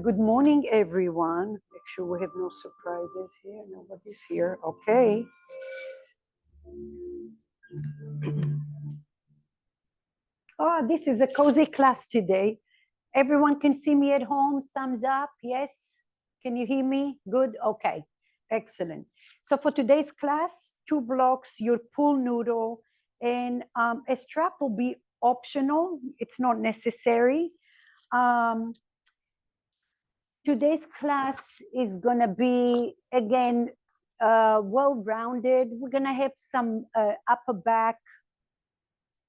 Good morning, everyone. Make sure we have no surprises here. Nobody's here. Okay. Oh, this is a cozy class today. Everyone can see me at home. Thumbs up. Yes. Can you hear me? Good. Okay. Excellent. So for today's class, 2 blocks, your pool noodle, and a strap will be optional. It's not necessary. Today's class is going to be, again, well-rounded. We're going to have some upper back,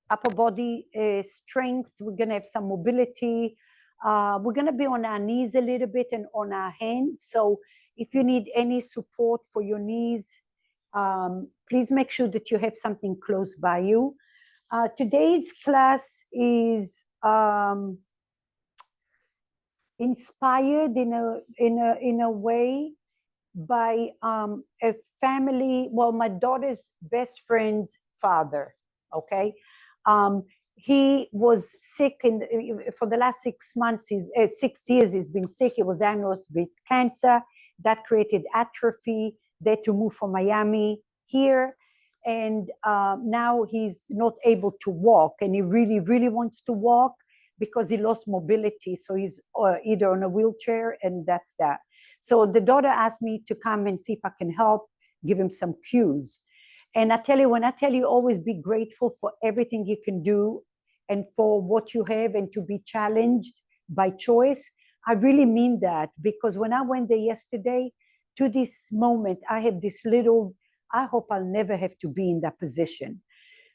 upper body strength. We're going to have some mobility. We're going to be on our knees a little bit and on our hands. So if you need any support for your knees, please make sure that you have something close by you. Today's class is inspired in a way by a family, well, my daughter's best friend's father. Okay. He was sick for the last 6 months. 6 years he's been sick. He was diagnosed with cancer that created atrophy. They had to move from Miami here, and now he's not able to walk, and he really wants to walk because he lost mobility. So he's either on a wheelchair, and that's that. So the daughter asked me to come and see if I can help, give him some cues. And I tell you, when I tell you, always be grateful for everything you can do and for what you have, and to be challenged by choice. I really mean that, because when I went there yesterday, to this moment, I have this little, I hope I'll never have to be in that position.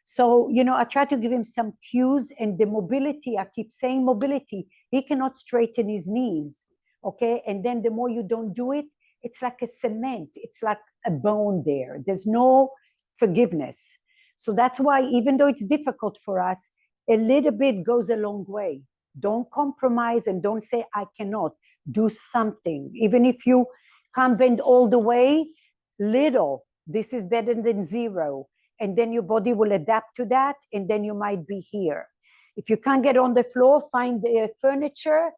So, I try to give him some cues, and the mobility, I keep saying mobility, he cannot straighten his knees, okay? And then the more you don't do it, it's like a cement, it's like a bone there. There's no forgiveness. So that's why, even though it's difficult for us, a little bit goes a long way. Don't compromise and don't say, I cannot. Do something. Even if you can't bend all the way, little. This is better than zero. And then your body will adapt to that, and then you might be here. If you can't get on the floor, find the furniture,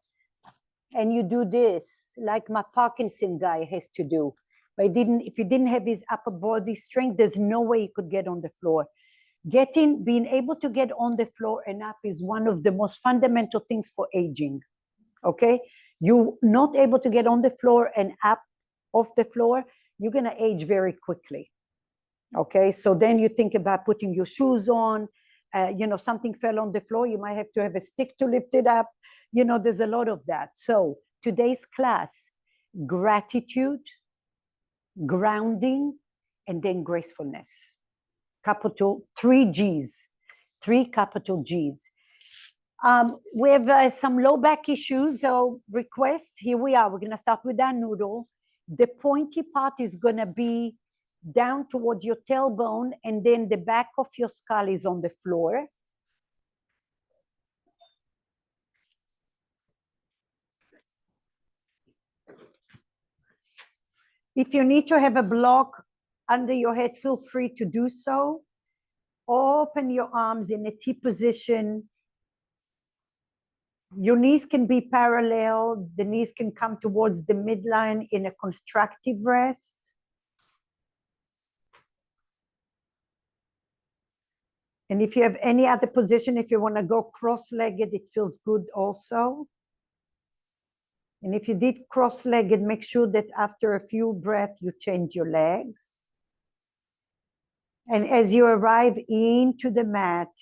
and you do this, like my Parkinson guy has to do. But if you didn't have his upper body strength, there's no way he could get on the floor. Being able to get on the floor and up is one of the most fundamental things for aging, okay? You're not able to get on the floor and up off the floor, you're gonna age very quickly. Okay, so then you think about putting your shoes on, something fell on the floor, you might have to have a stick to lift it up. There's a lot of that. So today's class, gratitude, grounding, and then gracefulness. Capital 3 G's, 3 capital G's. We have some low back issues, so requests, here we are. We're gonna start with our noodle. The pointy part is gonna be down towards your tailbone, and then the back of your skull is on the floor. If you need to have a block under your head, feel free to do so. Open your arms in a T position. Your knees can be parallel. The knees can come towards the midline in a constructive rest. And if you have any other position, if you want to go cross-legged, it feels good also. And if you did cross-legged, make sure that after a few breaths, you change your legs. And as you arrive into the mat,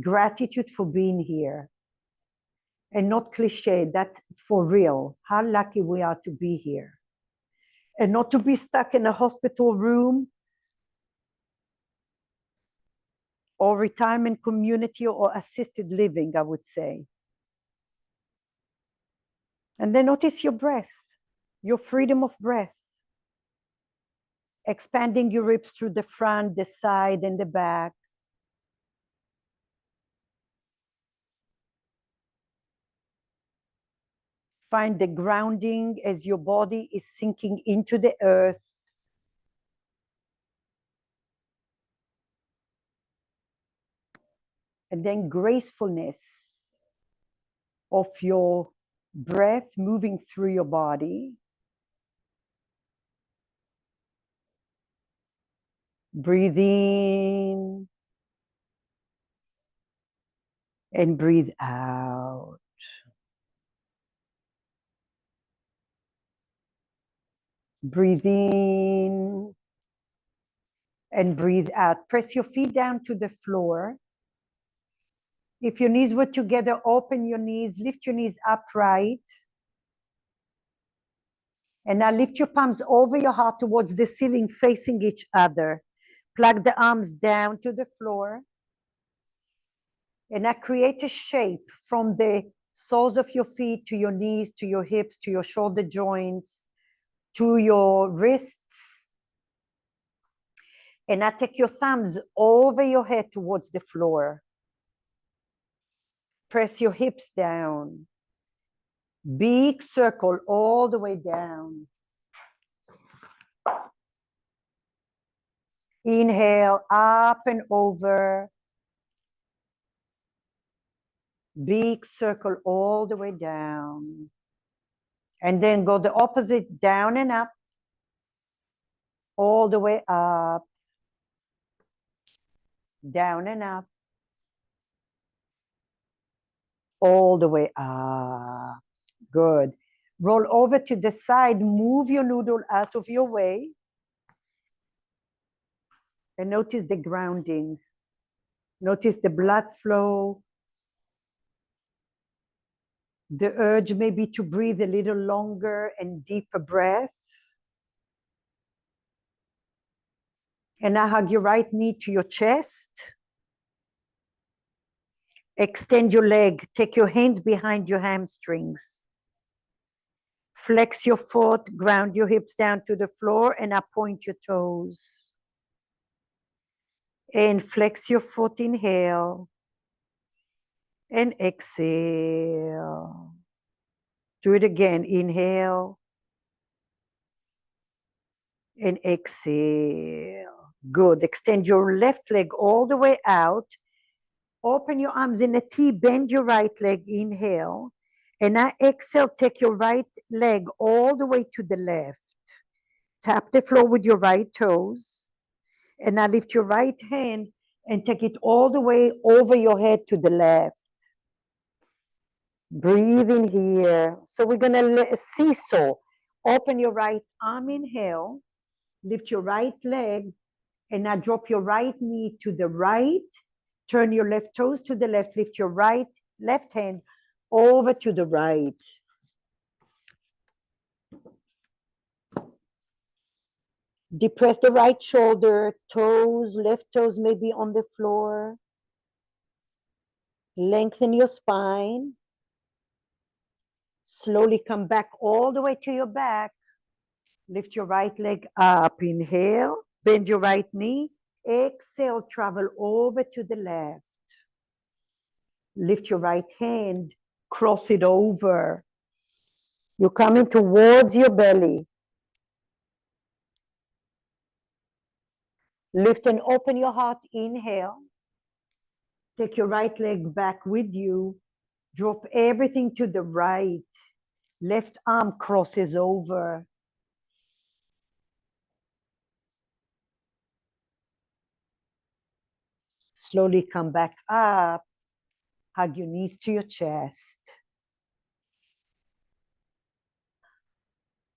gratitude for being here. And not cliche, that's for real. How lucky we are to be here. And not to be stuck in a hospital room or retirement community or assisted living, I would say. And then notice your breath, your freedom of breath. Expanding your ribs through the front, the side, and the back. Find the grounding as your body is sinking into the earth. And then gracefulness of your Breath moving through your body. Breathe in and breathe out. Breathe in and breathe out. Press your feet down to the floor. If your knees were together, open your knees, lift your knees upright. And now lift your palms over your heart towards the ceiling, facing each other. Plug the arms down to the floor. And now create a shape from the soles of your feet to your knees, to your hips, to your shoulder joints, to your wrists. And now take your thumbs over your head towards the floor. Press your hips down. Big circle all the way down. Inhale, up and over. Big circle all the way down. And then go the opposite, down and up. All the way up. Down and up. All the way up. Good. Roll over to the side. Move your noodle out of your way. And notice the grounding. Notice the blood flow. The urge maybe to breathe a little longer and deeper breath. And now hug your right knee to your chest. Extend your leg. Take your hands behind your hamstrings. Flex your foot. Ground your hips down to the floor and now point your toes. And flex your foot. Inhale. And exhale. Do it again. Inhale. And exhale. Good. Extend your left leg all the way out. Open your arms in a T. Bend your right leg. Inhale. And now exhale. Take your right leg all the way to the left. Tap the floor with your right toes. And now lift your right hand and take it all the way over your head to the left. Breathe in here. So we're going to seesaw. Open your right arm. Inhale. Lift your right leg. And now drop your right knee to the right. Turn your left toes to the left. Lift your left hand over to the right. Depress the right shoulder, toes, left toes may be on the floor. Lengthen your spine. Slowly come back all the way to your back. Lift your right leg up. Inhale. Bend your right knee. Exhale. Travel over to the left. Lift your right hand. Cross it over. You're coming towards your belly. Lift and open your heart. Inhale. Take your right leg back with you. Drop everything to the right. Left arm crosses over. Slowly come back up. Hug your knees to your chest.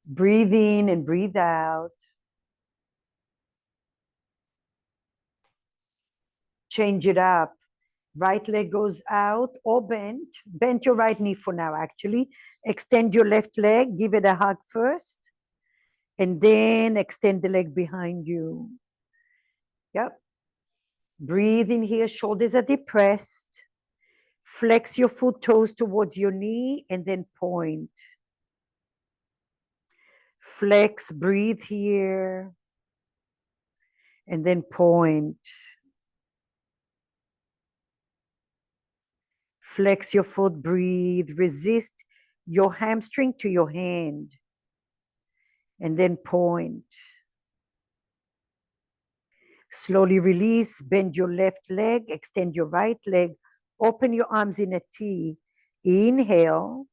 Breathe in and breathe out. Change it up. Right leg goes out or bent. Bend your right knee for now, actually. Extend your left leg. Give it a hug first. And then extend the leg behind you. Yep. Breathe in here. Shoulders are depressed. Flex your foot toes towards your knee and then point. Flex, breathe here. And then point. Flex your foot, breathe. Resist your hamstring to your hand. And then point. Slowly release, bend your left leg, extend your right leg, open your arms in a T. Inhale,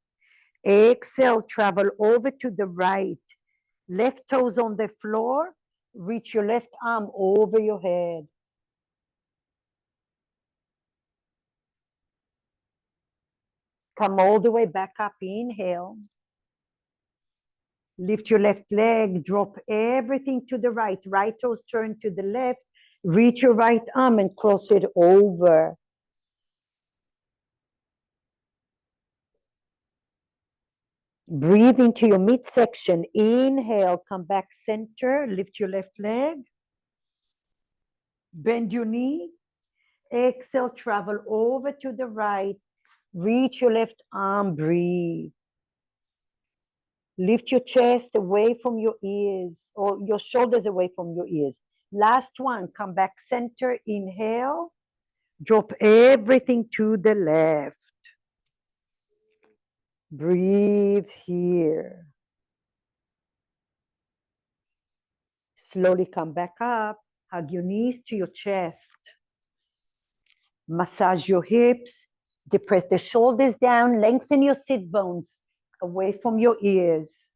Exhale, travel over to the right. Left toes on the floor. Reach your left arm over your head. Come all the way back up. Inhale. Lift your left leg. Drop everything to the right. Right toes turn to the left. Reach your right arm and cross it over. Breathe into your midsection. Inhale, come back center. Lift your left leg. Bend your knee. Exhale, travel over to the right. Reach your left arm. Breathe. Lift your chest away from your ears, or your shoulders away from your ears. Last one, come back center. Inhale. Drop everything to the left. Breathe here. Slowly come back up. Hug your knees to your chest. Massage your hips. Depress the shoulders down. Lengthen your sit bones away from your ears.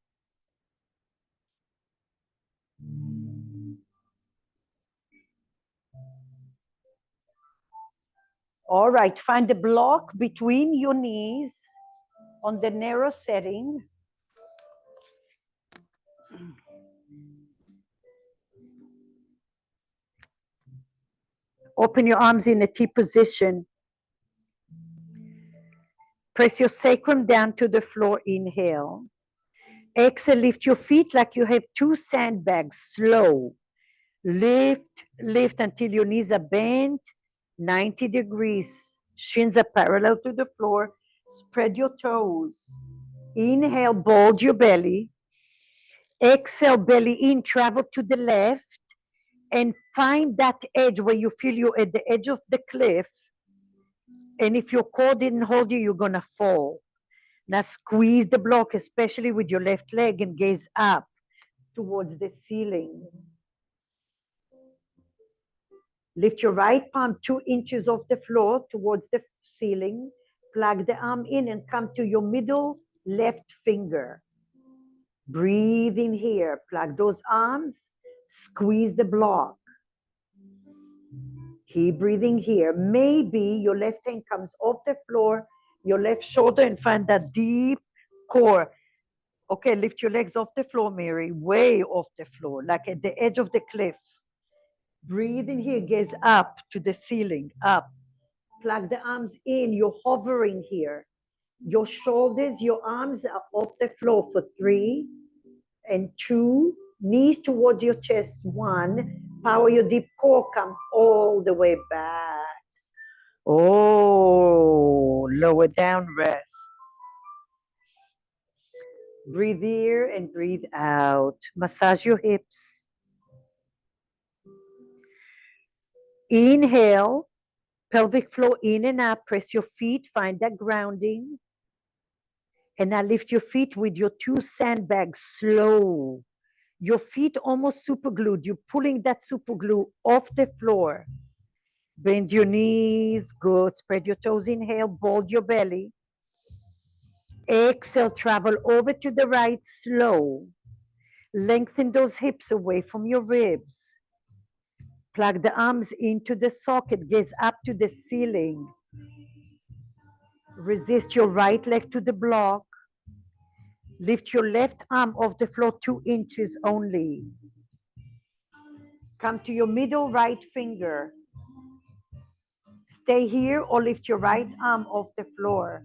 All right, find a block between your knees on the narrow setting. Open your arms in a T position. Press your sacrum down to the floor. Inhale. Exhale, lift your feet like you have two sandbags. Slow. Lift, lift until your knees are bent 90 degrees. Shins are parallel to the floor. Spread your toes. Inhale, bulge your belly. Exhale, belly in, travel to the left, and find that edge where you feel you're at the edge of the cliff. And if your core didn't hold you, you're going to fall. Now squeeze the block, especially with your left leg, and gaze up towards the ceiling. Lift your right palm 2 inches off the floor towards the ceiling. Plug the arm in and come to your middle left finger. Breathe in here. Plug those arms. Squeeze the block. Keep breathing here. Maybe your left hand comes off the floor, your left shoulder, and find that deep core. Okay, lift your legs off the floor, Mary, way off the floor, like at the edge of the cliff. Breathe in here, gaze up to the ceiling, up. Plug the arms in, you're hovering here. Your shoulders, your arms are off the floor for 3 and 2, knees towards your chest, 1. Power your deep core, come all the way back. Oh, lower down, rest. Breathe in and breathe out. Massage your hips. Inhale, pelvic floor in and up. Press your feet, find that grounding. And now lift your feet with your 2 sandbags, slow. Your feet almost super glued. You're pulling that super glue off the floor. Bend your knees, good. Spread your toes, inhale, bulge your belly. Exhale, travel over to the right, slow. Lengthen those hips away from your ribs. Plug the arms into the socket, gaze up to the ceiling. Resist your right leg to the block. Lift your left arm off the floor 2 inches only. Come to your middle right finger. Stay here or lift your right arm off the floor.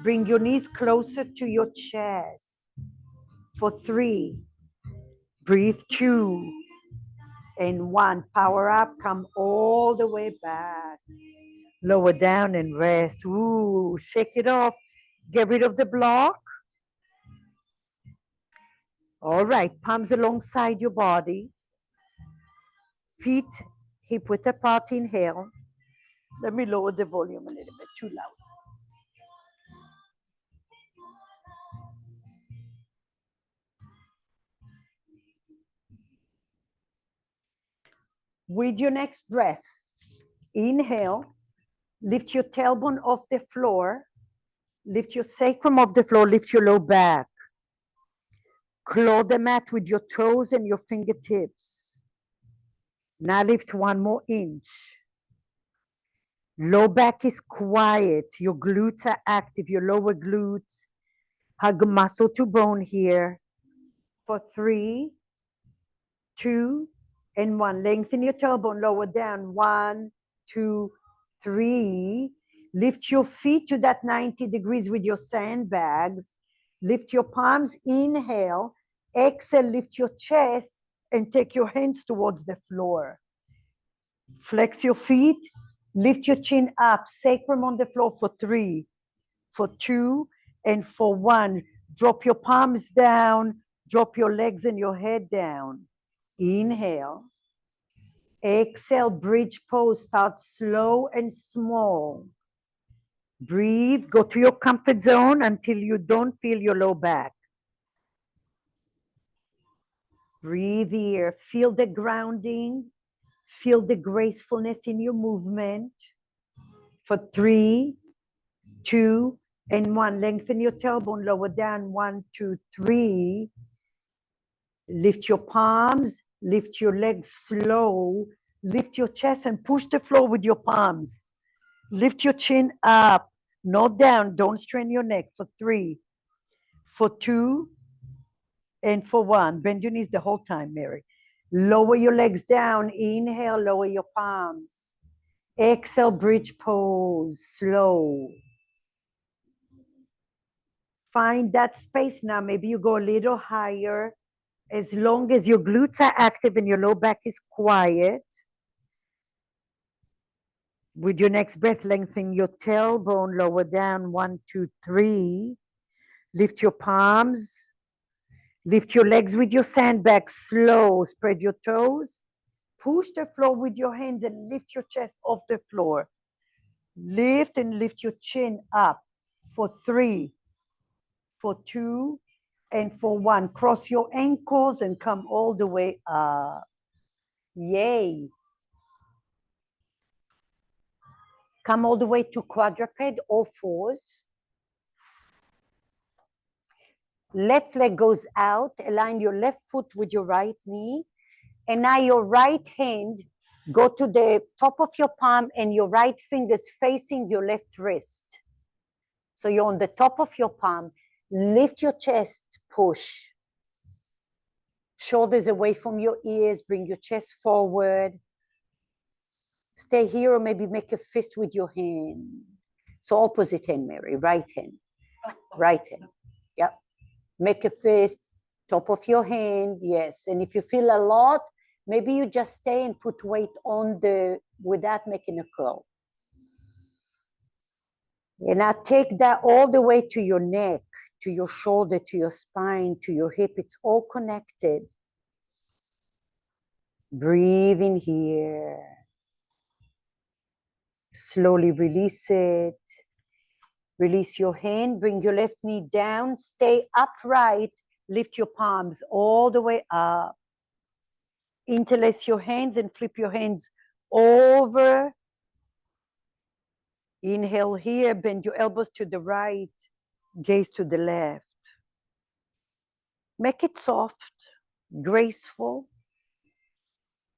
Bring your knees closer to your chest. For 3, breathe 2, and 1. Power up, come all the way back. Lower down and rest. Ooh, shake it off. Get rid of the block. All right, palms alongside your body. Feet hip width apart, inhale. Let me lower the volume a little bit, too loud. With your next breath, inhale, lift your tailbone off the floor, Lift your sacrum off the floor, lift your low back. Claw the mat with your toes and your fingertips. Now lift 1 more inch. Low back is quiet. Your glutes are active, your lower glutes. Hug muscle to bone here. For 3, 2, and 1. Lengthen your tailbone, lower down. 1, 2, 3. Lift your feet to that 90 degrees with your sandbags. Lift your palms, inhale. Exhale, lift your chest and take your hands towards the floor. Flex your feet, lift your chin up, sacrum on the floor for 3, for 2, and for 1. Drop your palms down, drop your legs and your head down. Inhale. Exhale, bridge pose. Start slow and small. Breathe, go to your comfort zone until you don't feel your low back. Breathe here, feel the grounding, feel the gracefulness in your movement. For 3, 2, and 1. Lengthen your tailbone, lower down. 1, 2, 3. Lift your palms, lift your legs slow, lift your chest and push the floor with your palms. Lift your chin up, not down, don't strain your neck. For 3, for 2, and for 1. Bend your knees the whole time, Mary. Lower your legs down, inhale, lower your palms. Exhale, bridge pose, slow. Find that space now. Maybe you go a little higher. As long as your glutes are active and your low back is quiet. With your next breath, lengthen your tailbone, lower down. 1, 2, 3. Lift your palms. Lift your legs with your sandbag, slow. Spread your toes. Push the floor with your hands and lift your chest off the floor. Lift and lift your chin up. For 3, for 2, and for 1. Cross your ankles and come all the way up. Yay. Come all the way to quadruped, all fours. Left leg goes out. Align your left foot with your right knee. And now your right hand, go to the top of your palm and your right fingers facing your left wrist. So you're on the top of your palm. Lift your chest, push. Shoulders away from your ears, bring your chest forward. Stay here or maybe make a fist with your hand. So opposite hand, Mary, right hand. Right hand, yep. Make a fist, top of your hand, yes. And if you feel a lot, maybe you just stay and put weight on without making a curl. And now take that all the way to your neck, to your shoulder, to your spine, to your hip. It's all connected. Breathe in here. Slowly release it. Release your hand, bring your left knee down, stay upright, lift your palms all the way up. Interlace your hands and flip your hands over. Inhale here, bend your elbows to the right, gaze to the left. Make it soft, graceful.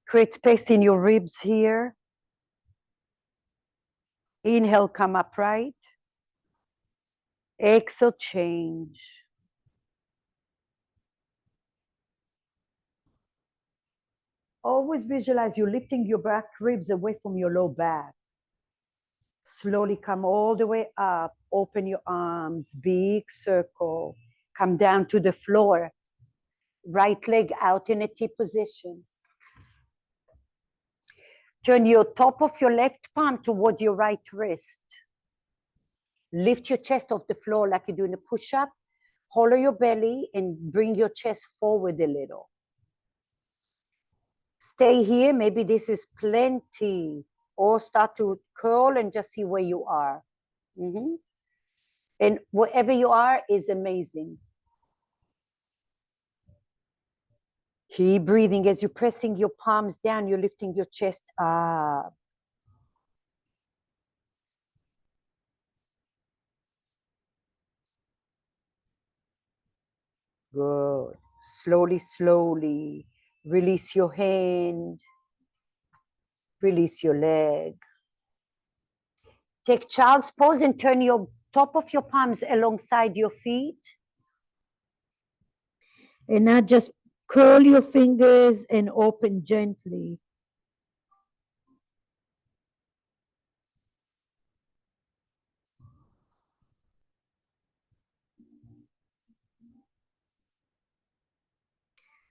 Create space in your ribs here. Inhale, come upright. Exhale, change. Always visualize you lifting your back ribs away from your low back. Slowly come all the way up. Open your arms, big circle. Come down to the floor. Right leg out in a T position. Turn your top of your left palm towards your right wrist. Lift your chest off the floor like you're doing a push-up. Hollow your belly and bring your chest forward a little. Stay here. Maybe this is plenty. Or start to curl and just see where you are. And wherever you are is amazing. Keep breathing. As you're pressing your palms down, you're lifting your chest up. Good. Slowly, slowly. Release your hand. Release your leg. Take child's pose and turn your top of your palms alongside your feet. And now just curl your fingers and open gently.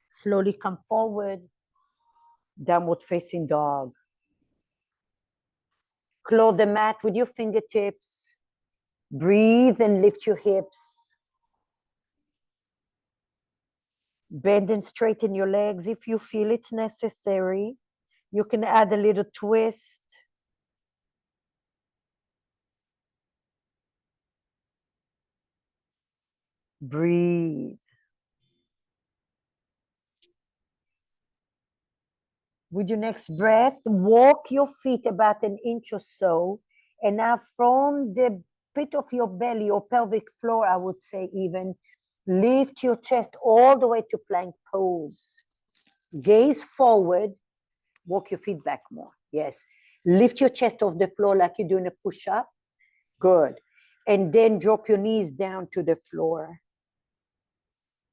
Slowly come forward. Downward facing dog. Claw the mat with your fingertips. Breathe and lift your hips. Bend and straighten your legs if you feel it's necessary. You can add a little twist. Breathe. With your next breath, walk your feet about an inch or so. And now from the pit of your belly or pelvic floor, I would say even, lift your chest all the way to plank pose. Gaze forward. Walk your feet back more. Yes. Lift your chest off the floor like you're doing a push-up. Good. And then drop your knees down to the floor.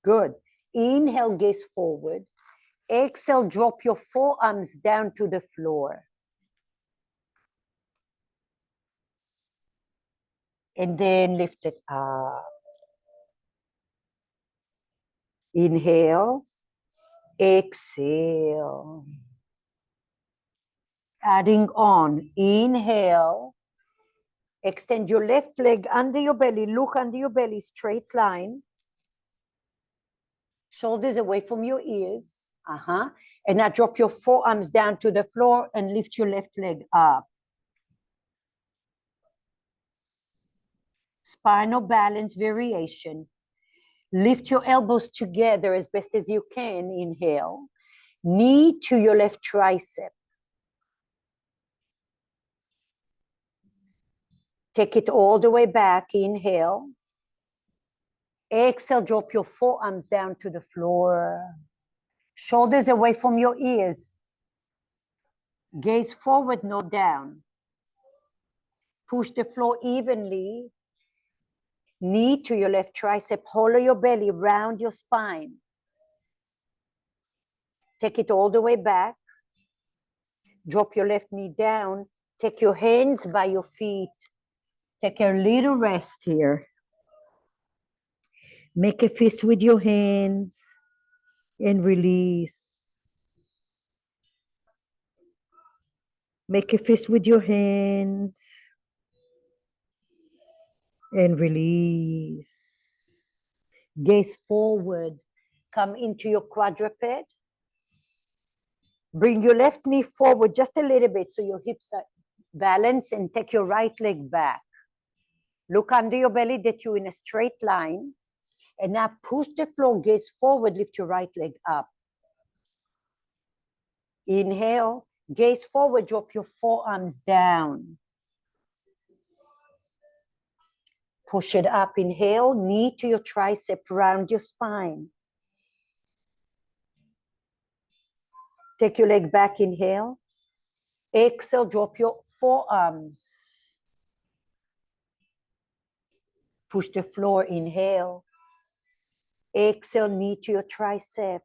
Good. Inhale, gaze forward. Exhale, drop your forearms down to the floor. And then lift it up. Inhale. Exhale. Adding on. Inhale. Extend your left leg under your belly. Look under your belly, straight line. Shoulders away from your ears. And now drop your forearms down to the floor and lift your left leg up. Spinal balance variation. Lift your elbows together as best as you can. Inhale. Knee to your left tricep. Take it all the way back. Inhale. Exhale, drop your forearms down to the floor. Shoulders away from your ears. Gaze forward, no down. Push the floor evenly. Knee to your left tricep. Hollow your belly, round your spine. Take it all the way back. Drop your left knee down. Take your hands by your feet. Take a little rest here. Make a fist with your hands and release. Make a fist with your hands and release. Gaze forward. Come into your quadruped. Bring your left knee forward just a little bit so your hips are balanced, and take your right leg back. Look under your belly that you're in a straight line. And now push the floor, gaze forward, lift your right leg up. Inhale, gaze forward, drop your forearms down. Push it up, inhale, knee to your tricep, round your spine. Take your leg back, inhale. Exhale, drop your forearms. Push the floor, inhale. Exhale, knee to your triceps.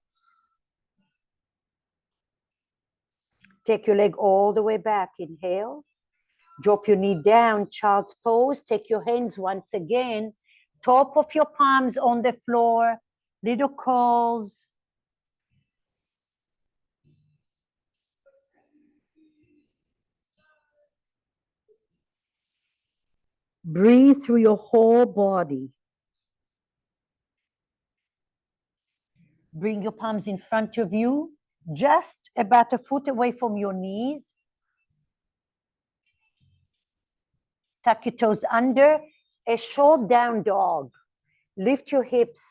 Take your leg all the way back, inhale. Drop your knee down, child's pose. Take your hands once again. Top of your palms on the floor. Little curls. Breathe through your whole body. Bring your palms in front of you, just about a foot away from your knees. Tuck your toes under. A short down dog. Lift your hips.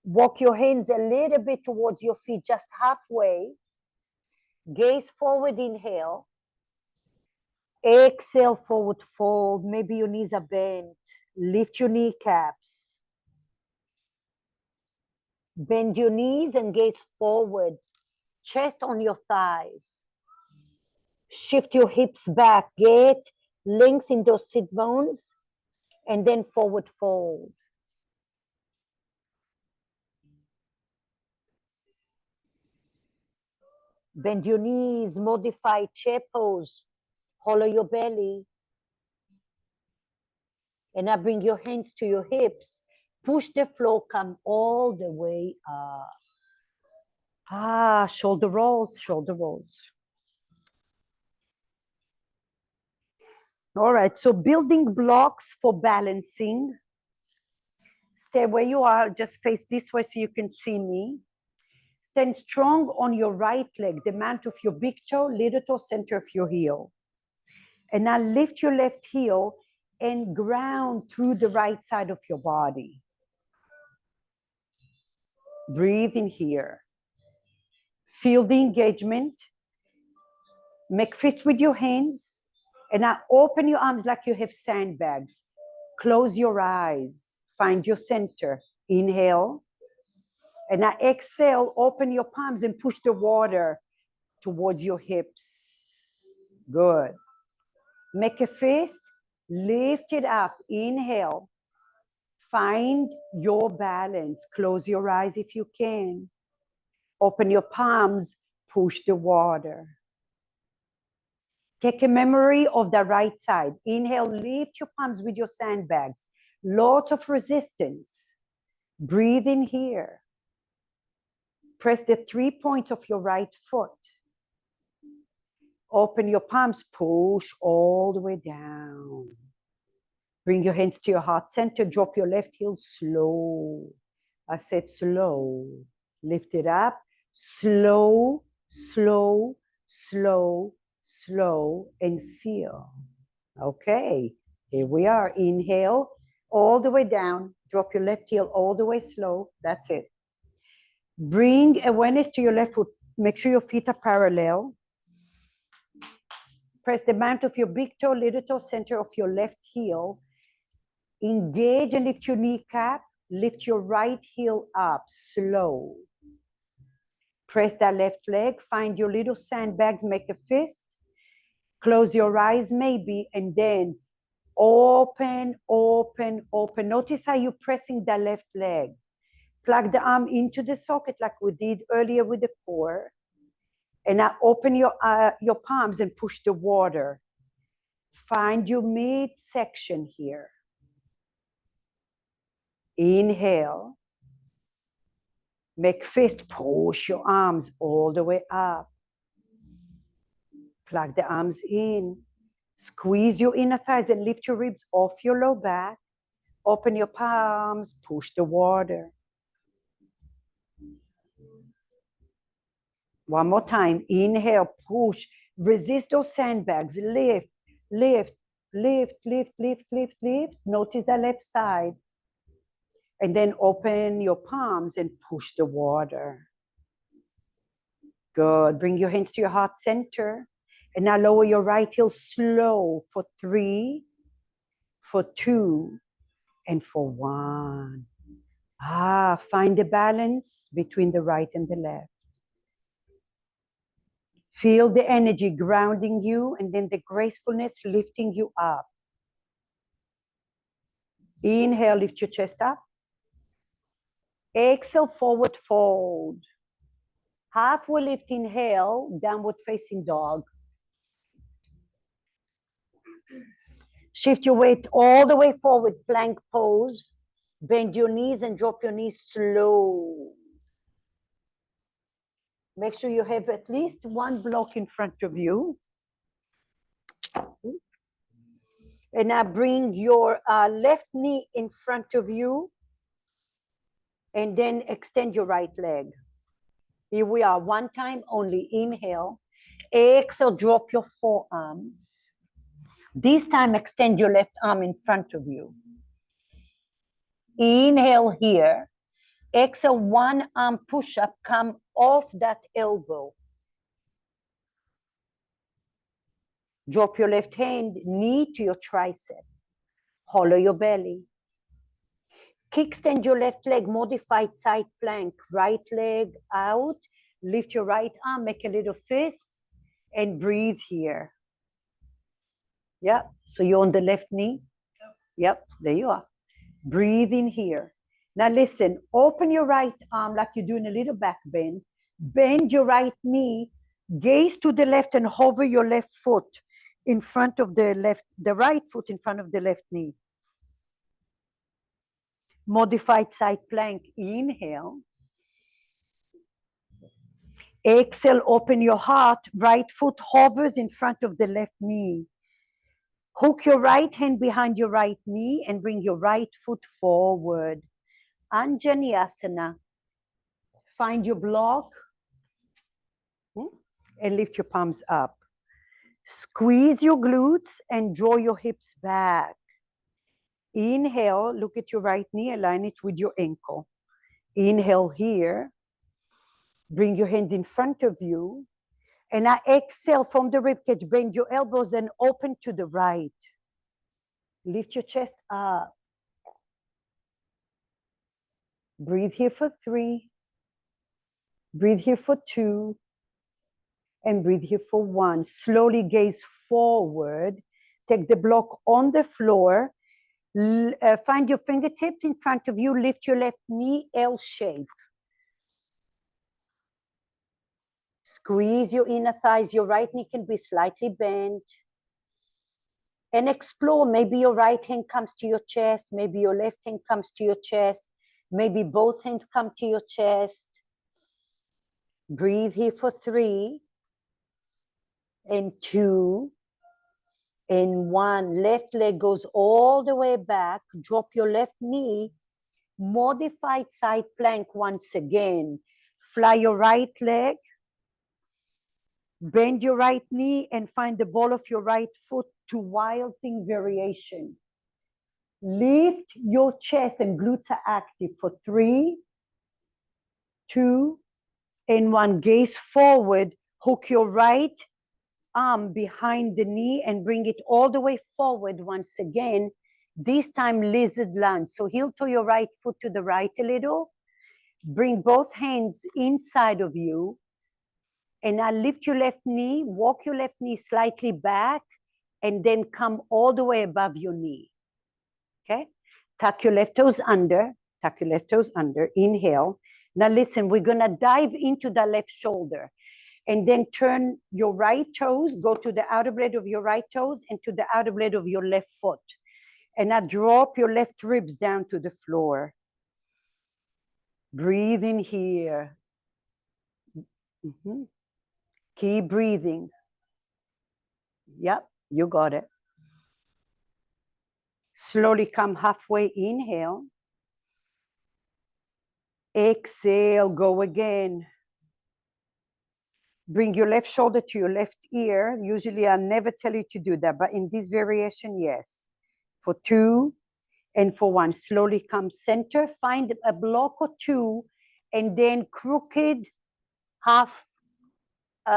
Walk your hands a little bit towards your feet, just halfway. Gaze forward, inhale. Exhale, forward fold. Maybe your knees are bent. Lift your kneecaps. Bend your knees and gaze forward. Chest on your thighs. Shift your hips back. Get length in those sit bones. And then forward fold. Bend your knees, modify chair pose. Hollow your belly. And now bring your hands to your hips. Push the floor, come all the way up. Shoulder rolls, shoulder rolls. All right, so building blocks for balancing. Stay where you are, just face this way so you can see me. Stand strong on your right leg, the mat of your big toe, little toe, center of your heel. And now lift your left heel and ground through the right side of your body. Breathe in here. Feel the engagement. Make fist with your hands. And now open your arms like you have sandbags. Close your eyes. Find your center. Inhale. And now exhale, open your palms and push the water towards your hips. Good. Make a fist. Lift it up. Inhale. Find your balance. Close your eyes if you can. Open your palms. Push the water. Take a memory of the right side. Inhale, lift your palms with your sandbags. Lots of resistance. Breathe in here. Press the 3 points of your right foot. Open your palms, push all the way down. Bring your hands to your heart center. Drop your left heel slow. I said slow. Lift it up. Slow, slow, slow, slow, and feel. Okay, here we are. Inhale, all the way down. Drop your left heel all the way slow. That's it. Bring awareness to your left foot. Make sure your feet are parallel. Press the mat of your big toe, little toe, center of your left heel. Engage and lift your kneecap. Lift your right heel up, slow. Press that left leg. Find your little sandbags, make a fist. Close your eyes maybe, and then open, open, open. Notice how you're pressing the left leg. Plug the arm into the socket like we did earlier with the core. And now open your palms and push the water. Find your midsection here. Inhale. Make fist, push your arms all the way up. Plug the arms in. Squeeze your inner thighs and lift your ribs off your low back. Open your palms, push the water. One more time. Inhale, push. Resist those sandbags. Lift, lift, lift, lift, lift, lift, lift. Notice the left side. And then open your palms and push the water. Good. Bring your hands to your heart center. And now lower your right heel slow for 3, for 2, and for 1. Find the balance between the right and the left. Feel the energy grounding you and then the gracefulness lifting you up. Inhale, lift your chest up. Exhale, forward fold. Halfway lift, inhale, downward facing dog. Shift your weight all the way forward, plank pose. Bend your knees and drop your knees slow. Make sure you have at least one block in front of you. And now bring your left knee in front of you. And then extend your right leg. Here we are, one time only. Inhale. Exhale, drop your forearms. This time, extend your left arm in front of you. Inhale here. Exhale, one arm push-up, come off that elbow. Drop your left hand, knee to your tricep. Hollow your belly. Kickstand your left leg, modified side plank. Right leg out. Lift your right arm, make a little fist, and breathe here. Yep. So you're on the left knee. Yep. There you are. Breathe in here. Now listen, open your right arm like you're doing a little back bend. Bend your right knee, gaze to the left and hover your left foot in front of the right foot in front of the left knee. Modified side plank, inhale. Exhale, open your heart, right foot hovers in front of the left knee. Hook your right hand behind your right knee and bring your right foot forward. Anjaneyasana. Find your block and lift your palms up. Squeeze your glutes and draw your hips back. Inhale, look at your right knee, align it with your ankle. Inhale here. Bring your hands in front of you. And now exhale from the ribcage, bend your elbows and open to the right. Lift your chest up. Breathe here for 3. Breathe here for 2. And breathe here for 1. Slowly gaze forward. Take the block on the floor. Find your fingertips in front of you. Lift your left knee, L shape. Squeeze your inner thighs. Your right knee can be slightly bent. And explore. Maybe your right hand comes to your chest. Maybe your left hand comes to your chest. Maybe both hands come to your chest. Breathe here for 3. And 2. And 1. Left leg goes all the way back. Drop your left knee. Modified side plank once again. Fly your right leg. Bend your right knee and find the ball of your right foot to wild thing variation. Lift your chest and glutes are active for 3, 2, and 1. Gaze forward. Hook your right arm behind the knee and bring it all the way forward once again. This time lizard lunge. So heel toe your right foot to the right a little. Bring both hands inside of you. And now lift your left knee, walk your left knee slightly back, and then come all the way above your knee. Okay? Tuck your left toes under. Tuck your left toes under. Inhale. Now listen, we're going to dive into the left shoulder. And then turn your right toes, go to the outer blade of your right toes and to the outer blade of your left foot. And now drop your left ribs down to the floor. Breathe in here. Keep breathing. Yep, you got it. Slowly come halfway. Inhale. Exhale, go again. Bring your left shoulder to your left ear. Usually I never tell you to do that, but in this variation, yes. For 2 and for 1. Slowly come center. Find a block or 2 and then crooked half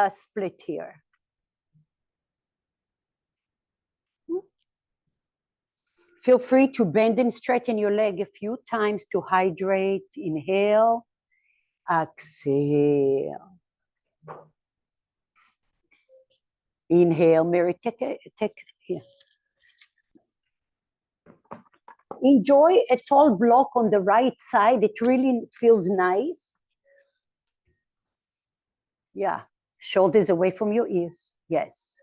split here. Feel free to bend and straighten your leg a few times to hydrate. Inhale, exhale. Inhale, Mary, take here. Enjoy a tall block on the right side. It really feels nice. Yeah, shoulders away from your ears. Yes.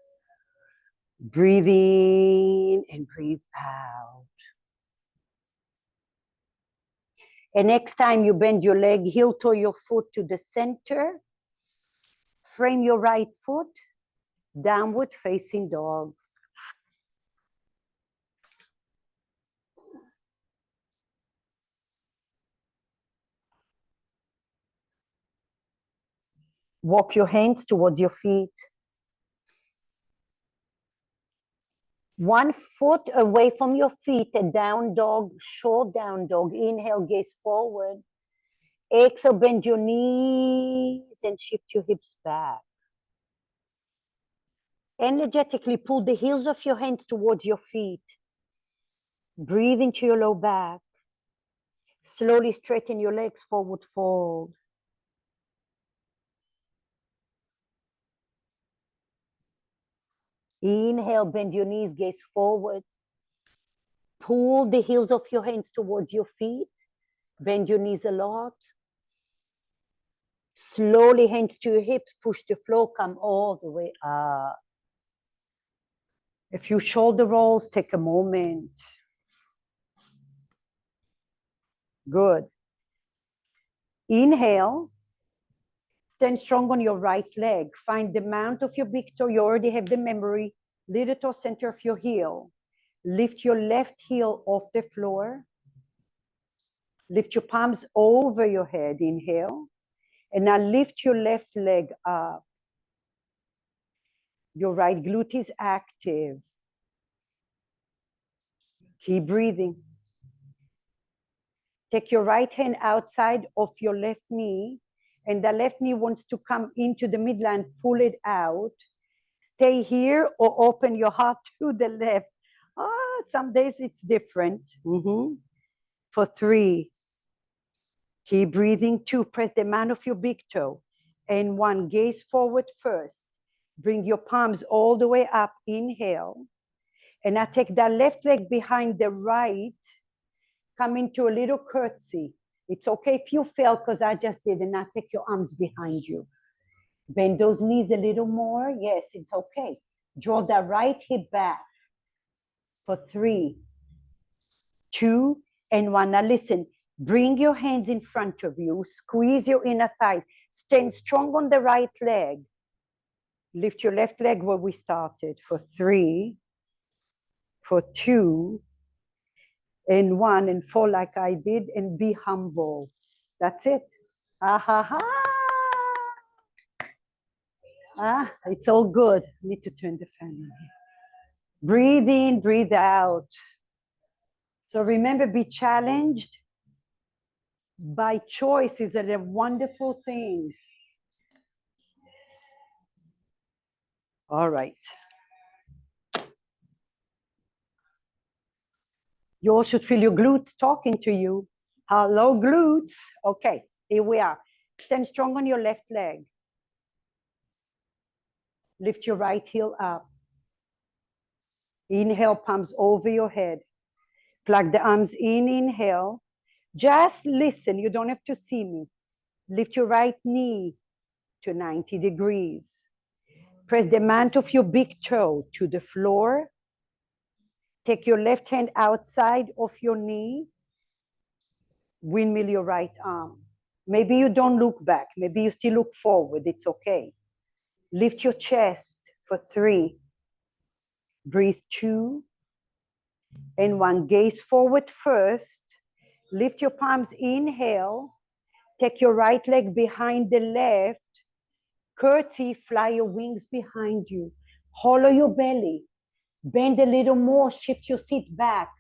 Breathe in and breathe out. And next time you bend your leg, heel toe your foot to the center. Frame your right foot. Downward facing dog. Walk your hands towards your feet. 1 foot away from your feet, a down dog, short down dog. Inhale, gaze forward. Exhale, bend your knees and shift your hips back. Energetically pull the heels of your hands towards your feet. Breathe into your low back. Slowly straighten your legs, forward fold. Inhale, bend your knees, gaze forward. Pull the heels of your hands towards your feet. Bend your knees a lot. Slowly, hands to your hips, push the floor, come all the way up. A few shoulder rolls, take a moment. Good. Inhale. Stand strong on your right leg. Find the mount of your big toe. You already have the memory. Little toe center of your heel. Lift your left heel off the floor. Lift your palms over your head. Inhale. And now lift your left leg up. Your right glute is active. Keep breathing. Take your right hand outside of your left knee, and the left knee wants to come into the midline, pull it out. Stay here or open your heart to the left. Some days it's different. For 3. Keep breathing. 2, press the man of your big toe. And 1, gaze forward first. Bring your palms all the way up. Inhale. And now take that left leg behind the right. Come into a little curtsy. It's okay if you fail, because I just did. And now take your arms behind you. Bend those knees a little more. Yes, it's okay. Draw that right hip back. For 3, 2, and 1. Now listen, bring your hands in front of you. Squeeze your inner thighs. Stand strong on the right leg. Lift your left leg where we started. For 3, for 2, and 1, and 4 like I did, and be humble. That's it. It's all good. I need to turn the fan on. Breathe in, breathe out. So remember, be challenged by choice is a wonderful thing. All right. You all should feel your glutes talking to you. Hello, glutes. Okay, here we are. Stand strong on your left leg. Lift your right heel up. Inhale, palms over your head. Plug the arms in, inhale. Just listen, you don't have to see me. Lift your right knee to 90 degrees. Press the mount of your big toe to the floor. Take your left hand outside of your knee. Windmill your right arm. Maybe you don't look back. Maybe you still look forward. It's okay. Lift your chest for 3. Breathe 2 and 1. Gaze forward first. Lift your palms. Inhale. Take your right leg behind the left. Curtsy, fly your wings behind you. Hollow your belly. Bend a little more. Shift your seat back.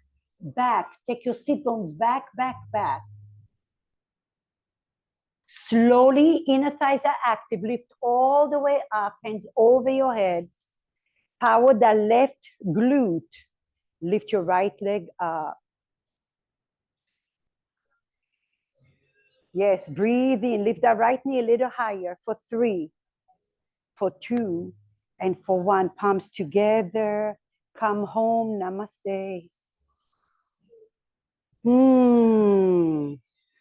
Back. Take your sit bones back, back, back. Slowly, inner thighs are active. Lift all the way up. Hands over your head. Power the left glute. Lift your right leg up. Yes, breathe in. Lift that right knee a little higher for 3, for 2, and for 1. Palms together. Come home. Namaste.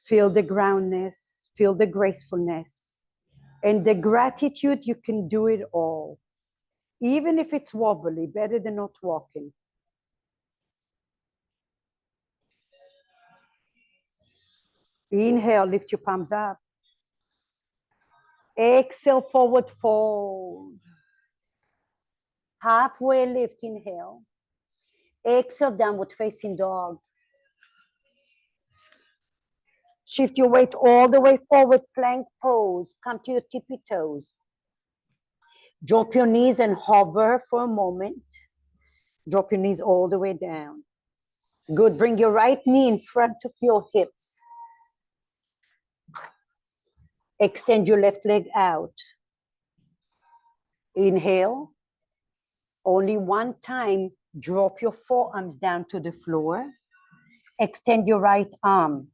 Feel the groundness. Feel the gracefulness. And the gratitude you can do it all. Even if it's wobbly, better than not walking. Inhale, lift your palms up. Exhale, forward fold. Halfway lift, inhale. Exhale, downward facing dog. Shift your weight all the way forward, plank pose. Come to your tippy toes. Drop your knees and hover for a moment. Drop your knees all the way down. Good. Bring your right knee in front of your hips. Extend your left leg out. Inhale. Only 1 time, drop your forearms down to the floor. Extend your right arm.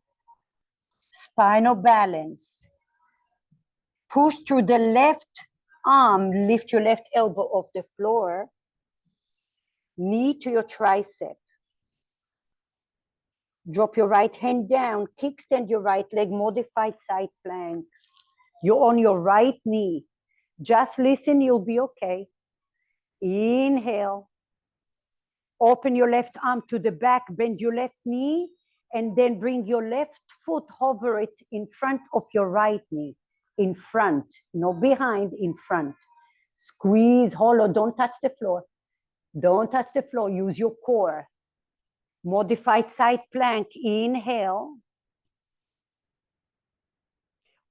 Spinal balance. Push through the left arm. Lift your left elbow off the floor. Knee to your tricep. Drop your right hand down. Kickstand your right leg. Modified side plank. You're on your right knee. Just listen, you'll be okay. Inhale. Open your left arm to the back. Bend your left knee. And then bring your left foot, hover it in front of your right knee. In front, no behind, in front. Squeeze, hollow, don't touch the floor. Don't touch the floor, use your core. Modified side plank, inhale.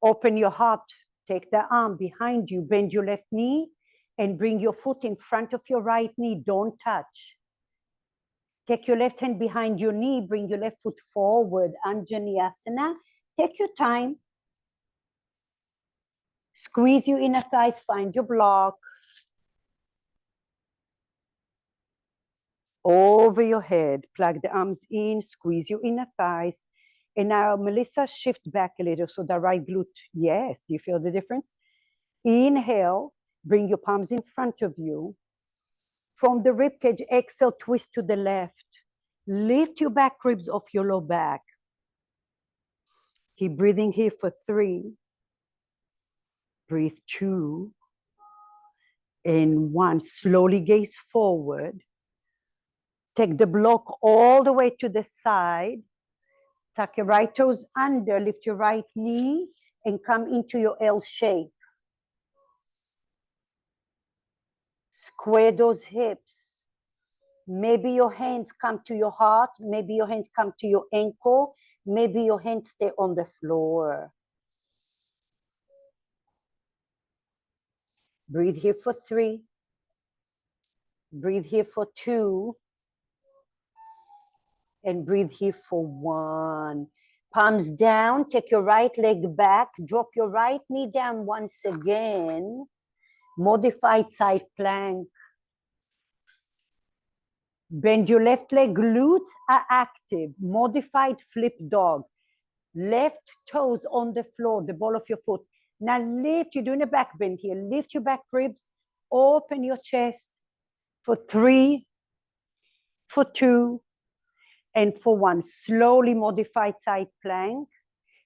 Open your heart, take the arm behind you, bend your left knee, and bring your foot in front of your right knee, don't touch. Take your left hand behind your knee, bring your left foot forward, Anjaneyasana. Take your time. Squeeze your inner thighs, find your block. Over your head, plug the arms in, squeeze your inner thighs. And now, Melissa, shift back a little so the right glute, yes, do you feel the difference? Inhale, bring your palms in front of you. From the ribcage, exhale, twist to the left. Lift your back ribs off your low back. Keep breathing here for 3. Breathe 2. And 1. Slowly gaze forward. Take the block all the way to the side. Tuck your right toes under, lift your right knee, and come into your L shape. Square those hips. Maybe your hands come to your heart. Maybe your hands come to your ankle. Maybe your hands stay on the floor. Breathe here for 3. Breathe here for 2. And breathe here for 1. Palms down, take your right leg back, drop your right knee down once again. Modified side plank. Bend your left leg, glutes are active. Modified flip dog. Left toes on the floor, the ball of your foot. Now lift, you're doing a back bend here. Lift your back ribs, open your chest for 3, for 2, and for 1. Slowly modified side plank.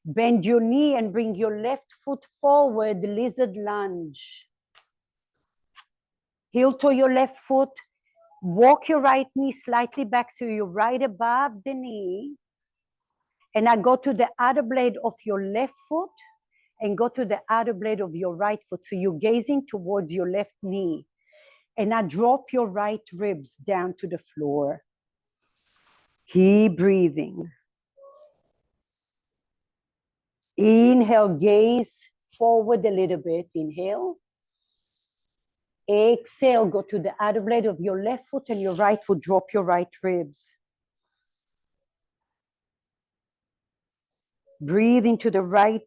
Bend your knee and bring your left foot forward, lizard lunge. Heel to your left foot. Walk your right knee slightly back so you're right above the knee. And I go to the outer blade of your left foot and go to the outer blade of your right foot. So you're gazing towards your left knee. And I drop your right ribs down to the floor. Keep breathing. Inhale, gaze forward a little bit. Inhale. Exhale, go to the outer blade of your left foot and your right foot. Drop your right ribs. Breathe into the right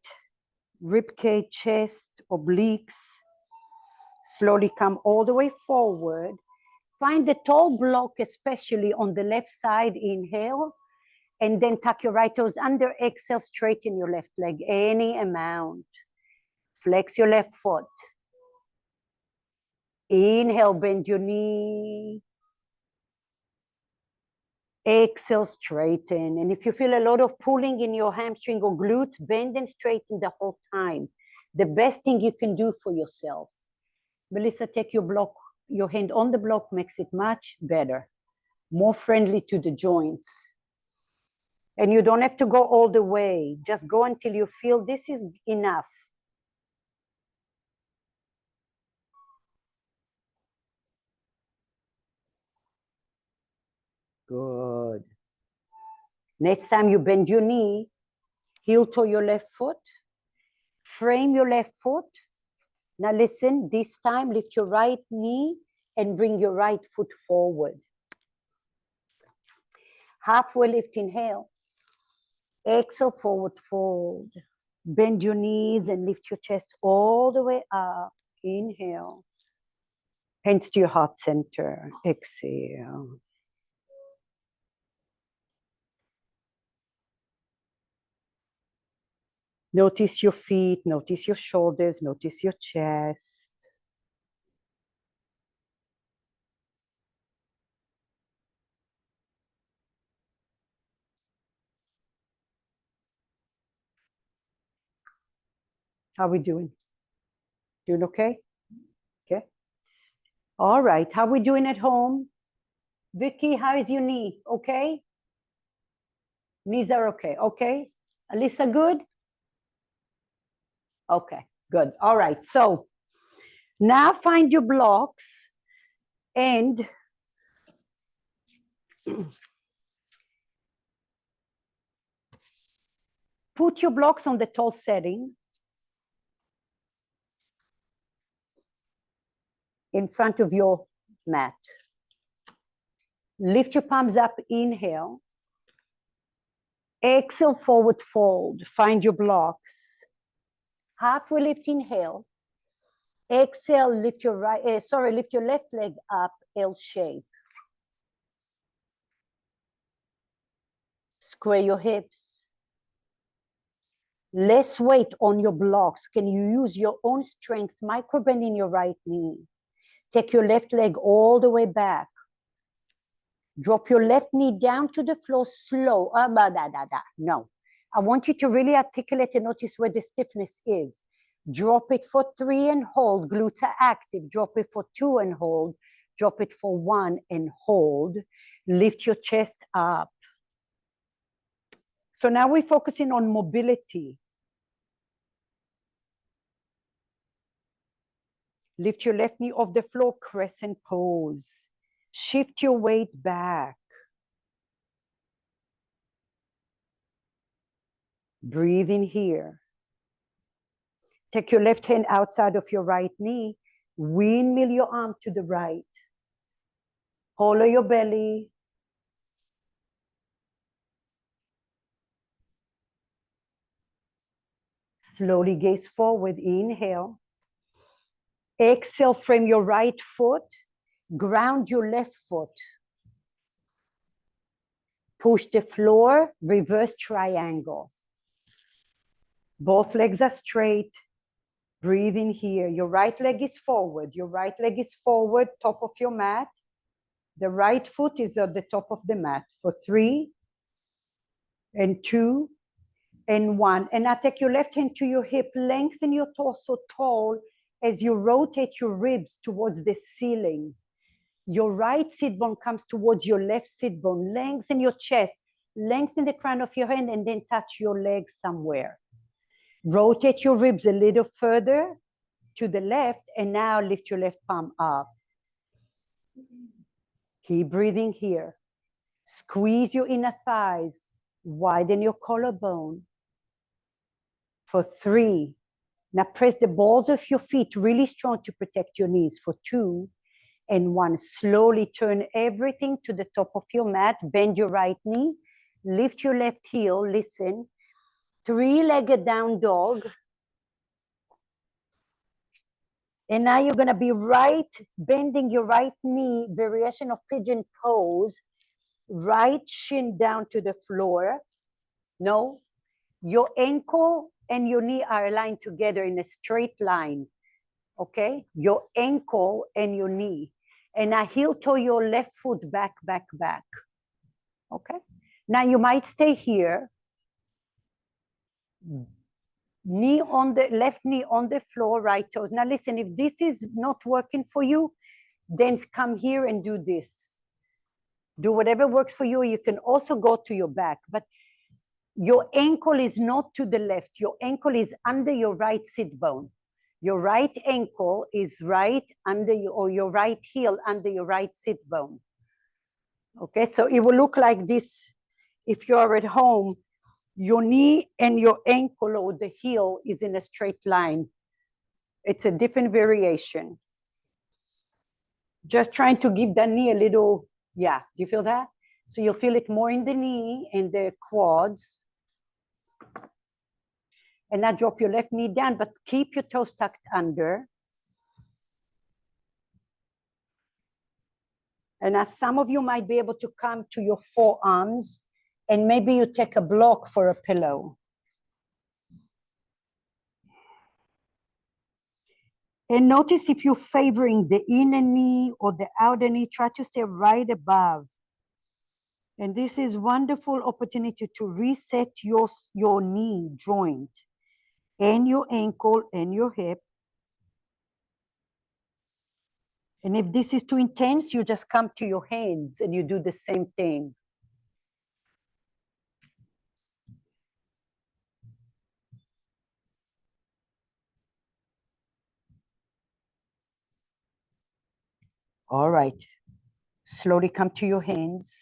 rib cage, chest, obliques. Slowly come all the way forward. Find the tall block, especially on the left side. Inhale. And then tuck your right toes under. Exhale, straighten your left leg, any amount. Flex your left foot. Inhale, bend your knee. Exhale, straighten. And if you feel a lot of pulling in your hamstring or glutes, bend and straighten the whole time. The best thing you can do for yourself. Melissa, take your block, your hand on the block makes it much better, more friendly to the joints. And you don't have to go all the way. Just go until you feel this is enough. Good. Next time you bend your knee, heel to your left foot, frame your left foot. Now listen, this time lift your right knee and bring your right foot forward. Halfway lift, inhale. Exhale, forward fold. Bend your knees and lift your chest all the way up. Inhale. Hands to your heart center. Exhale. Notice your feet, notice your shoulders, notice your chest. How are we doing? Doing okay? Okay. All right. How are we doing at home? Vicky, how is your knee? Okay? Knees are okay. Okay. Alyssa, good? Okay, good. All right. So now find your blocks and put your blocks on the tall setting in front of your mat. Lift your palms up, inhale. Exhale, forward fold. Find your blocks. Halfway lift, inhale. Exhale, lift your lift your left leg up, L shape. Square your hips. Less weight on your blocks. Can you use your own strength? Micro bend in your right knee. Take your left leg all the way back. Drop your left knee down to the floor slow. No. I want you to really articulate and notice where the stiffness is. Drop it for 3 and hold. Glutes are active. Drop it for 2 and hold. Drop it for 1 and hold. Lift your chest up. So now we're focusing on mobility. Lift your left knee off the floor, crescent pose. Shift your weight back. Breathe in here. Take your left hand outside of your right knee. Windmill your arm to the right. Hollow your belly. Slowly gaze forward. Inhale. Exhale, frame your right foot. Ground your left foot. Push the floor. Reverse triangle. Both legs are straight. Breathe in here. Your right leg is forward. Your right leg is forward, top of your mat. The right foot is at the top of the mat for 3 and 2 and 1. And now take your left hand to your hip. Lengthen your torso tall as you rotate your ribs towards the ceiling. Your right sit bone comes towards your left sit bone. Lengthen your chest. Lengthen the crown of your head and then touch your legs somewhere. Rotate your ribs a little further to the left, and now lift your left palm up. Keep breathing here. Squeeze your inner thighs. Widen your collarbone. For 3. Now press the balls of your feet really strong to protect your knees. For 2 and 1. Slowly turn everything to the top of your mat. Bend your right knee. Lift your left heel. Listen. 3-legged down dog. And now you're going to be bending your right knee, variation of pigeon pose. Right shin down to the floor. No. Your ankle and your knee are aligned together in a straight line. Okay? Your ankle and your knee. And now heel toe your left foot back, back, back. Okay? Now you might stay here. Knee on the left knee on the floor, right toes. Now listen, if this is not working for you, then come here and do this. Do whatever works for you. You can also go to your back, but your ankle is not to the left. Your ankle is under your right sit bone. Your right ankle is right under you, or your right heel under your right sit bone. Okay, so it will look like this if you're at home. Your knee and your ankle or the heel is in a straight line. It's a different variation. Just trying to give the knee a little, yeah, do you feel that? So you'll feel it more in the knee and the quads. And now drop your left knee down, but keep your toes tucked under. And as some of you might be able to come to your forearms, and maybe you take a block for a pillow. And notice if you're favoring the inner knee or the outer knee, try to stay right above. And this is wonderful opportunity to reset your knee joint and your ankle and your hip. And if this is too intense, you just come to your hands and you do the same thing. All right. Slowly come to your hands.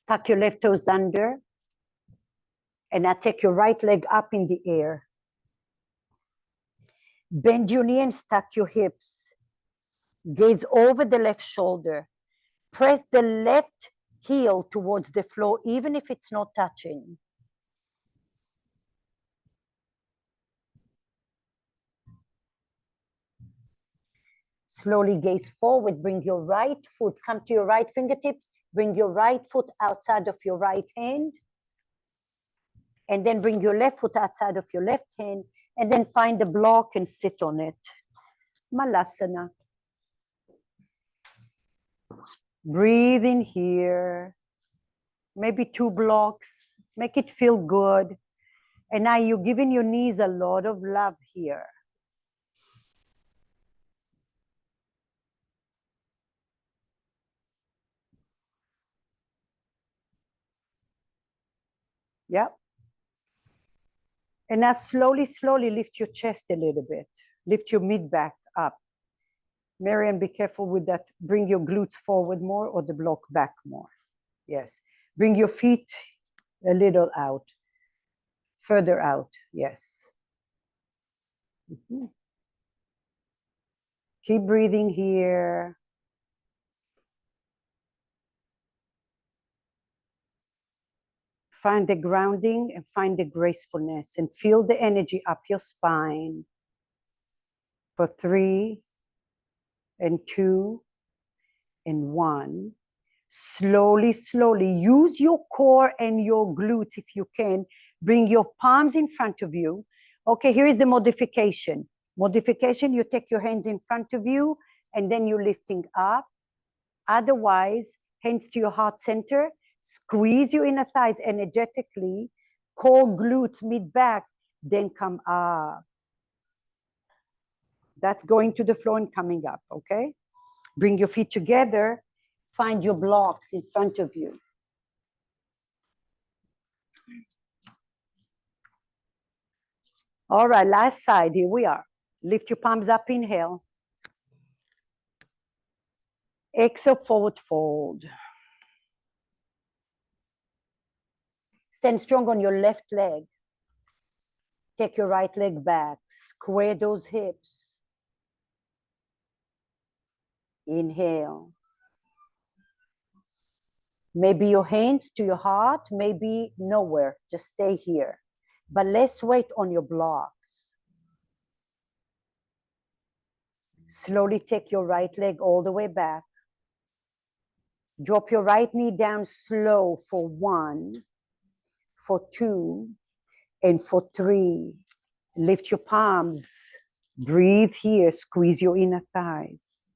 Tuck your left toes under. And now take your right leg up in the air. Bend your knee and stack your hips. Gaze over the left shoulder. Press the left heel towards the floor, even if it's not touching. Slowly gaze forward. Bring your right foot, come to your right fingertips. Bring your right foot outside of your right hand. And then bring your left foot outside of your left hand. And then find a block and sit on it. Malasana. Breathe in here. Maybe 2 blocks. Make it feel good. And now you're giving your knees a lot of love here. Yep. And now slowly, slowly lift your chest a little bit. Lift your mid back up. Marianne, be careful with that. Bring your glutes forward more or the block back more. Yes. Bring your feet a little out. Further out. Yes. Mm-hmm. Keep breathing here. Find the grounding and find the gracefulness and feel the energy up your spine. For 3 and 2 and 1. Slowly, slowly use your core and your glutes if you can. Bring your palms in front of you. Okay, here is the modification. Modification, you take your hands in front of you and then you're lifting up. Otherwise, hands to your heart center. Squeeze your inner thighs energetically. Core, glutes, mid back, then come up. That's going to the floor and coming up, okay? Bring your feet together. Find your blocks in front of you. All right, last side, here we are. Lift your palms up, inhale. Exhale, forward fold. Stand strong on your left leg. Take your right leg back. Square those hips. Inhale. Maybe your hands to your heart, maybe nowhere. Just stay here. But less weight on your blocks. Slowly take your right leg all the way back. Drop your right knee down slow for 1, for 2, and for 3. Lift your palms. Breathe here. Squeeze your inner thighs.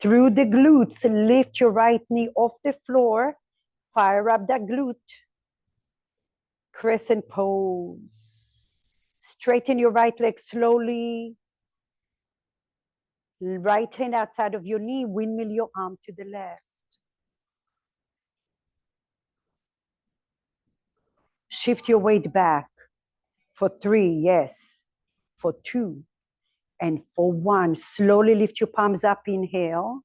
Through the glutes, lift your right knee off the floor. Fire up that glute. Crescent pose. Straighten your right leg slowly. Right hand outside of your knee. Windmill your arm to the left. Shift your weight back. For 3, yes. For 2. And for 1, slowly lift your palms up, inhale.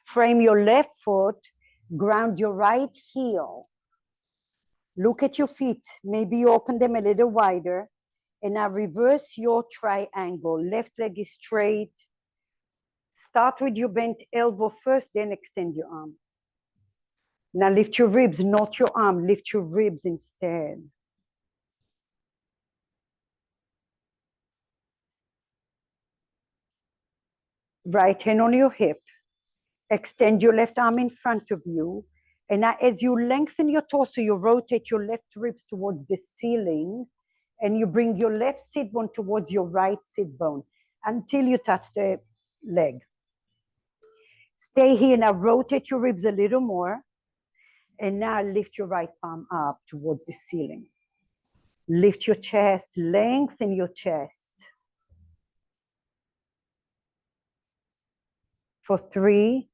Frame your left foot, ground your right heel. Look at your feet, maybe you open them a little wider. And now reverse your triangle. Left leg is straight. Start with your bent elbow first, then extend your arm. Now lift your ribs, not your arm, lift your ribs instead. Right hand on your hip. Extend your left arm in front of you. And now as you lengthen your torso, you rotate your left ribs towards the ceiling. And you bring your left sit bone towards your right sit bone until you touch the leg. Stay here. Now rotate your ribs a little more. And now lift your right palm up towards the ceiling. Lift your chest, lengthen your chest. For 3,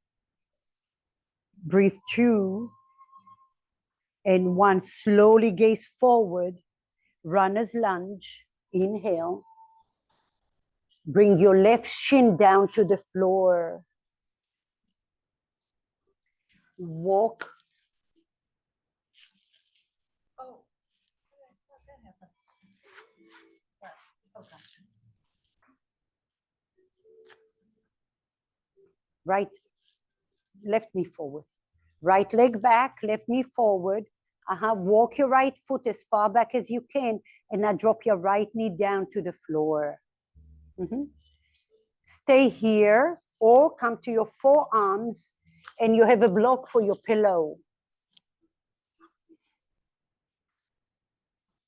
breathe 2, and 1. Slowly gaze forward, runner's lunge, inhale. Bring your left shin down to the floor. Walk. Oh, that happened. Okay. Right, left knee forward. Right leg back, left knee forward. Walk your right foot as far back as you can, and now drop your right knee down to the floor. Stay here or come to your forearms, and you have a block for your pillow.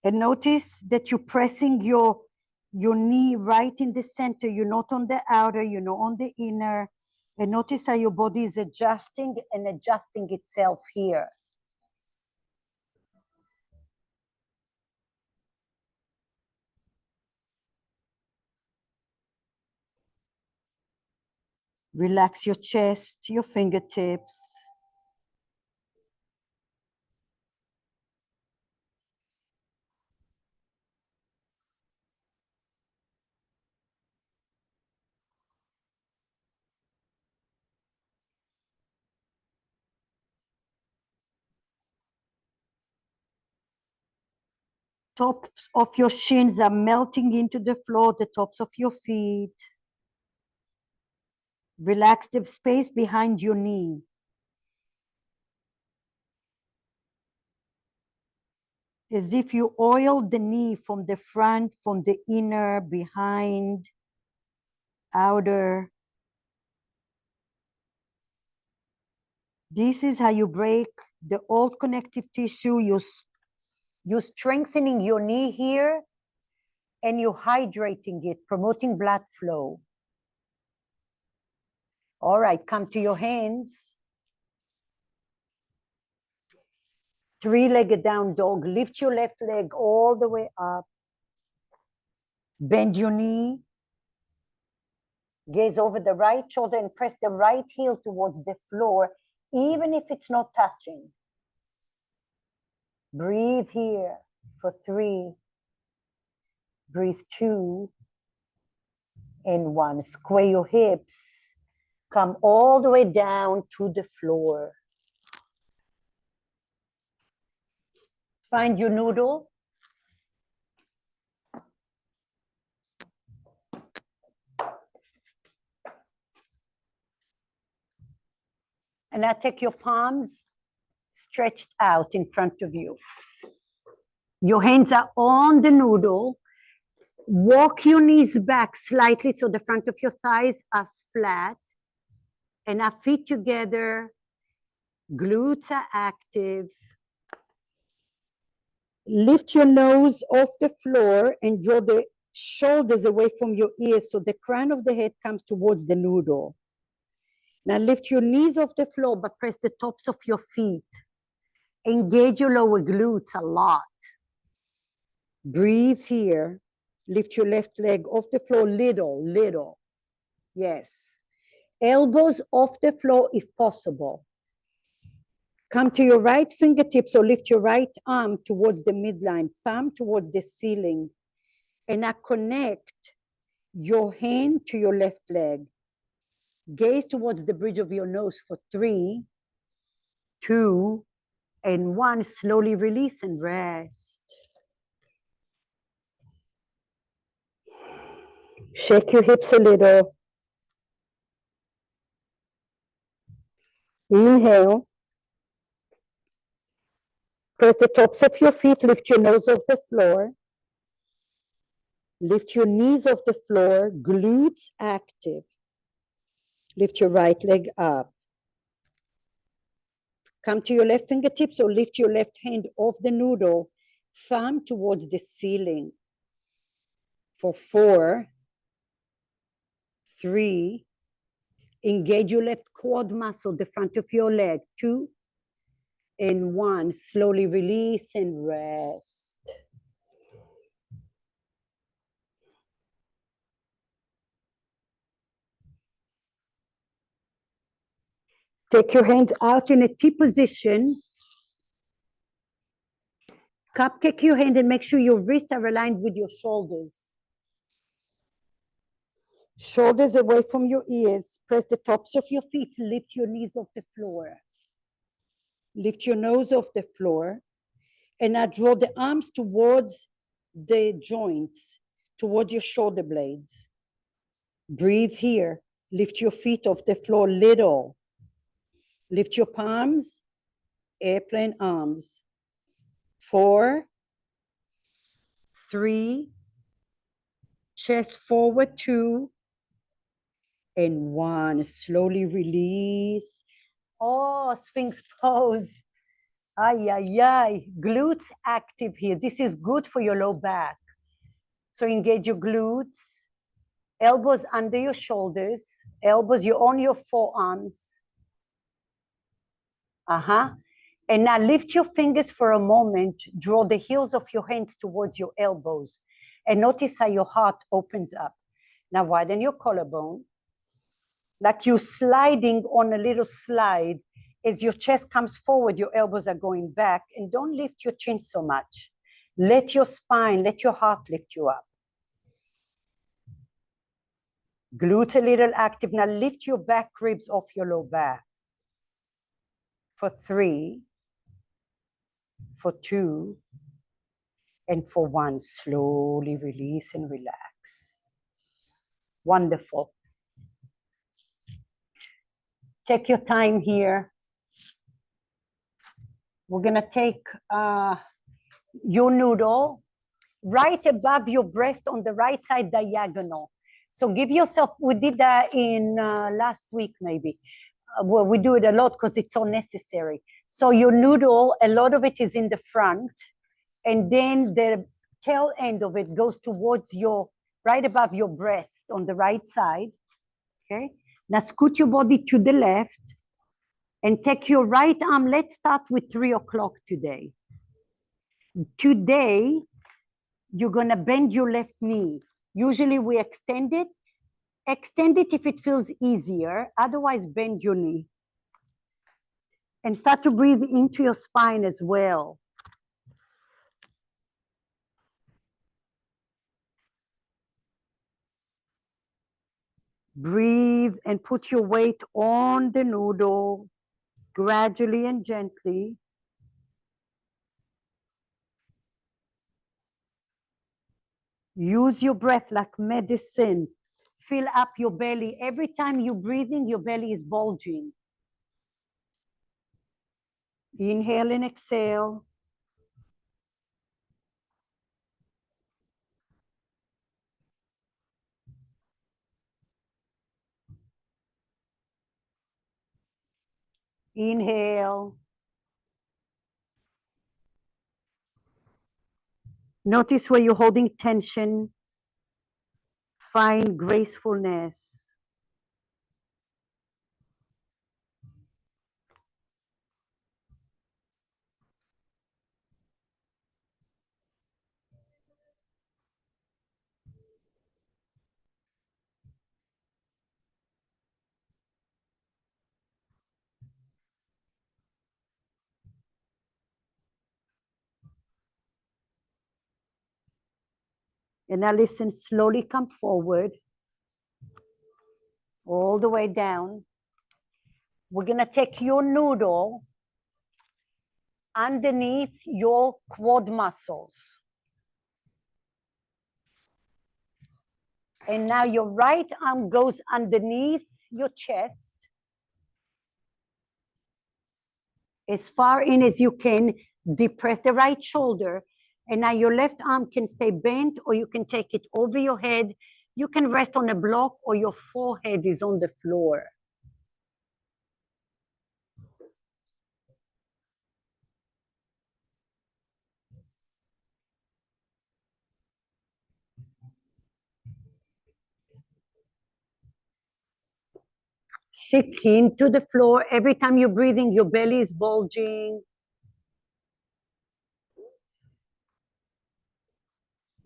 And notice that you're pressing your knee right in the center. You're not on the outer, you're not on the inner. And notice how your body is adjusting and adjusting itself here. Relax your chest, your fingertips. Tops of your shins are melting into the floor, the tops of your feet. Relax the space behind your knee. As if you oil the knee from the front, from the inner, behind, outer. This is how you break the old connective tissue. You're strengthening your knee here, and you're hydrating it, promoting blood flow. All right, come to your hands. 3-legged down dog. Lift your left leg all the way up. Bend your knee. Gaze over the right shoulder and press the right heel towards the floor, even if it's not touching. Breathe here for 3. Breathe 2 and 1. Square your hips. Come all the way down to the floor. Find your noodle. And now take your palms stretched out in front of you. Your hands are on the noodle. Walk your knees back slightly so the front of your thighs are flat. And our feet together. Glutes are active. Lift your nose off the floor and draw the shoulders away from your ears so the crown of the head comes towards the noodle. Now lift your knees off the floor, but press the tops of your feet. Engage your lower glutes a lot. Breathe here. Lift your left leg off the floor, little. Yes. Elbows off the floor if possible. Come to your right fingertips or lift your right arm towards the midline, thumb towards the ceiling. And now connect your hand to your left leg. Gaze towards the bridge of your nose for 3, 2, and 1. Slowly release and rest. Shake your hips a little. Inhale. Press the tops of your feet. Lift your nose off the floor. Lift your knees off the floor. Glutes active. Lift your right leg up. Come to your left fingertips or lift your left hand off the noodle. Thumb towards the ceiling. For 4, 3, engage your left quad muscle, the front of your leg. 2 and 1. Slowly release and rest. Take your hands out in a T position. Cupcake your hand and make sure your wrists are aligned with your shoulders. Shoulders away from your ears. Press the tops of your feet. Lift your knees off the floor. Lift your nose off the floor. And now draw the arms towards the joints, towards your shoulder blades. Breathe here. Lift your feet off the floor little. Lift your palms, airplane arms. 4, 3, chest forward, 2, and 1. Slowly release. Oh, Sphinx pose. Ay, ay, ay. Glutes active here. This is good for your low back. So engage your glutes. Elbows under your shoulders. Elbows, you're on your forearms. And now lift your fingers for a moment. Draw the heels of your hands towards your elbows. And notice how your heart opens up. Now widen your collarbone. Like you're sliding on a little slide. As your chest comes forward, your elbows are going back. And don't lift your chin so much. Let your spine, let your heart lift you up. Glutes a little active. Now lift your back ribs off your low back. For 3, for 2, and for 1. Slowly release and relax. Wonderful. Take your time here. We're going to take your noodle right above your breast on the right side diagonal. So give yourself, we did that in last week maybe. Well, we do it a lot because it's so necessary. So your noodle, a lot of it is in the front, and then the tail end of it goes towards your, right above your breast on the right side. Okay. Now scoot your body to the left and take your right arm. Let's start with 3 o'clock today. Today, you're going to bend your left knee. Usually we extend it. Extend it if it feels easier. Otherwise, bend your knee. And start to breathe into your spine as well. Breathe and put your weight on the noodle, gradually and gently. Use your breath like medicine. Fill up your belly. Every time you're breathing, your belly is bulging. Inhale and exhale. Inhale. Notice where you're holding tension. Find gracefulness. And now listen, slowly come forward, all the way down. We're going to take your noodle underneath your quad muscles. And now your right arm goes underneath your chest, as far in as you can. Depress the right shoulder. And now your left arm can stay bent, or you can take it over your head. You can rest on a block, or your forehead is on the floor. sink into the floor. Every time you're breathing, your belly is bulging.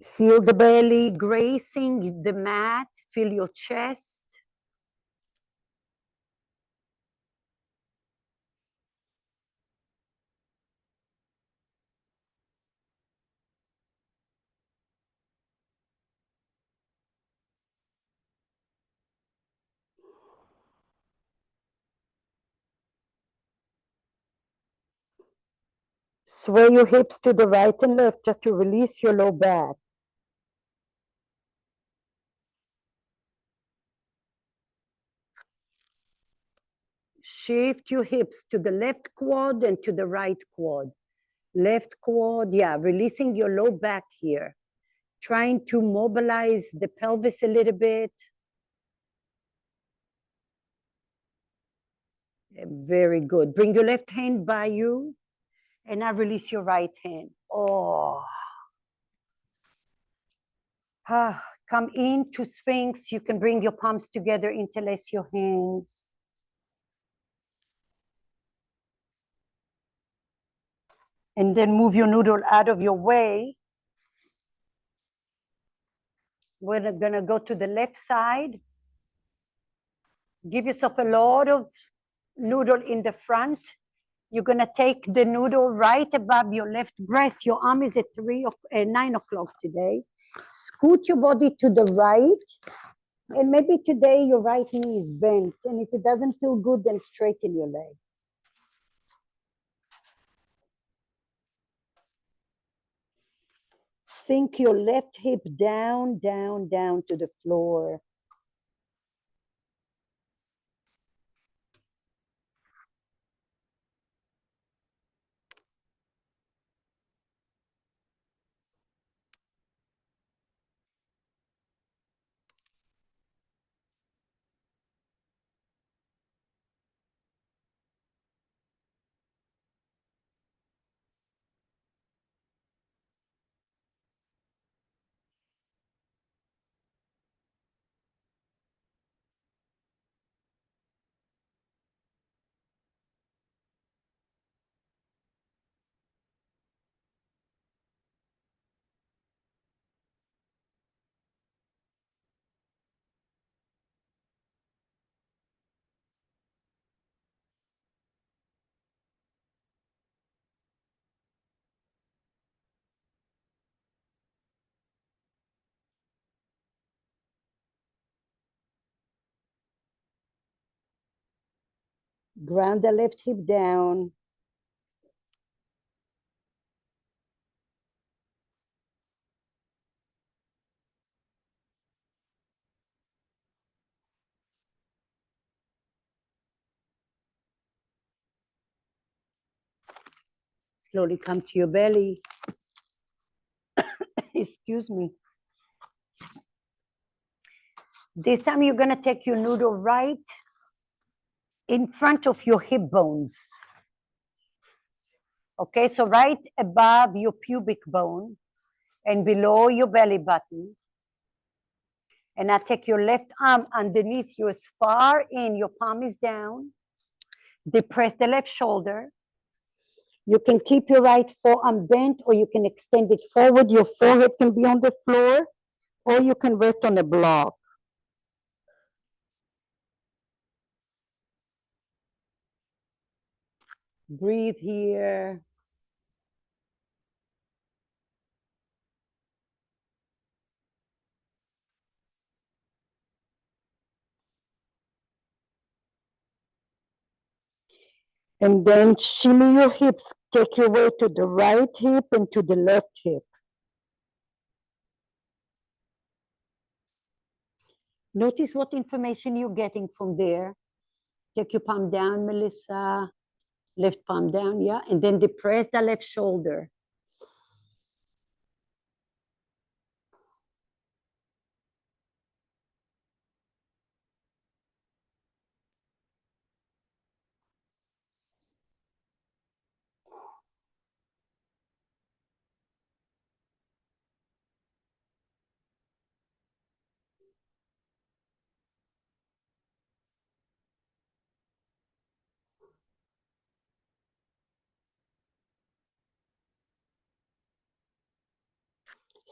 Feel the belly gracing the mat. Feel your chest. Sway your hips to the right and left just to release your low back. Shift your hips to the left quad and to the right quad. Left quad, yeah, releasing your low back here. Trying to mobilize the pelvis a little bit. Very good. Bring your left hand by you and now release your right hand. Oh. Ah, come into Sphinx. You can bring your palms together, interlace your hands. And then move your noodle out of your way. We're gonna go to the left side. Give yourself a lot of noodle in the front. You're gonna take the noodle right above your left breast. Your arm is at 9 o'clock today. Scoot your body to the right. And maybe today your right knee is bent. And if it doesn't feel good, then straighten your leg. Sink your left hip down, down, down to the floor. Ground the left hip down. Slowly come to your belly. Excuse me. This time you're gonna take your noodle right in front of your hip bones. Okay, so right above your pubic bone and below your belly button. And now take your left arm underneath you as far in, your palm is down. Depress the left shoulder. You can keep your right forearm bent or you can extend it forward. Your forehead can be on the floor or you can rest on a block. Breathe here. And then shimmy your hips. Take your weight to the right hip and to the left hip. Notice what information you're getting from there. Take your palm down, Melissa. Left palm down, yeah. And then depress the left shoulder.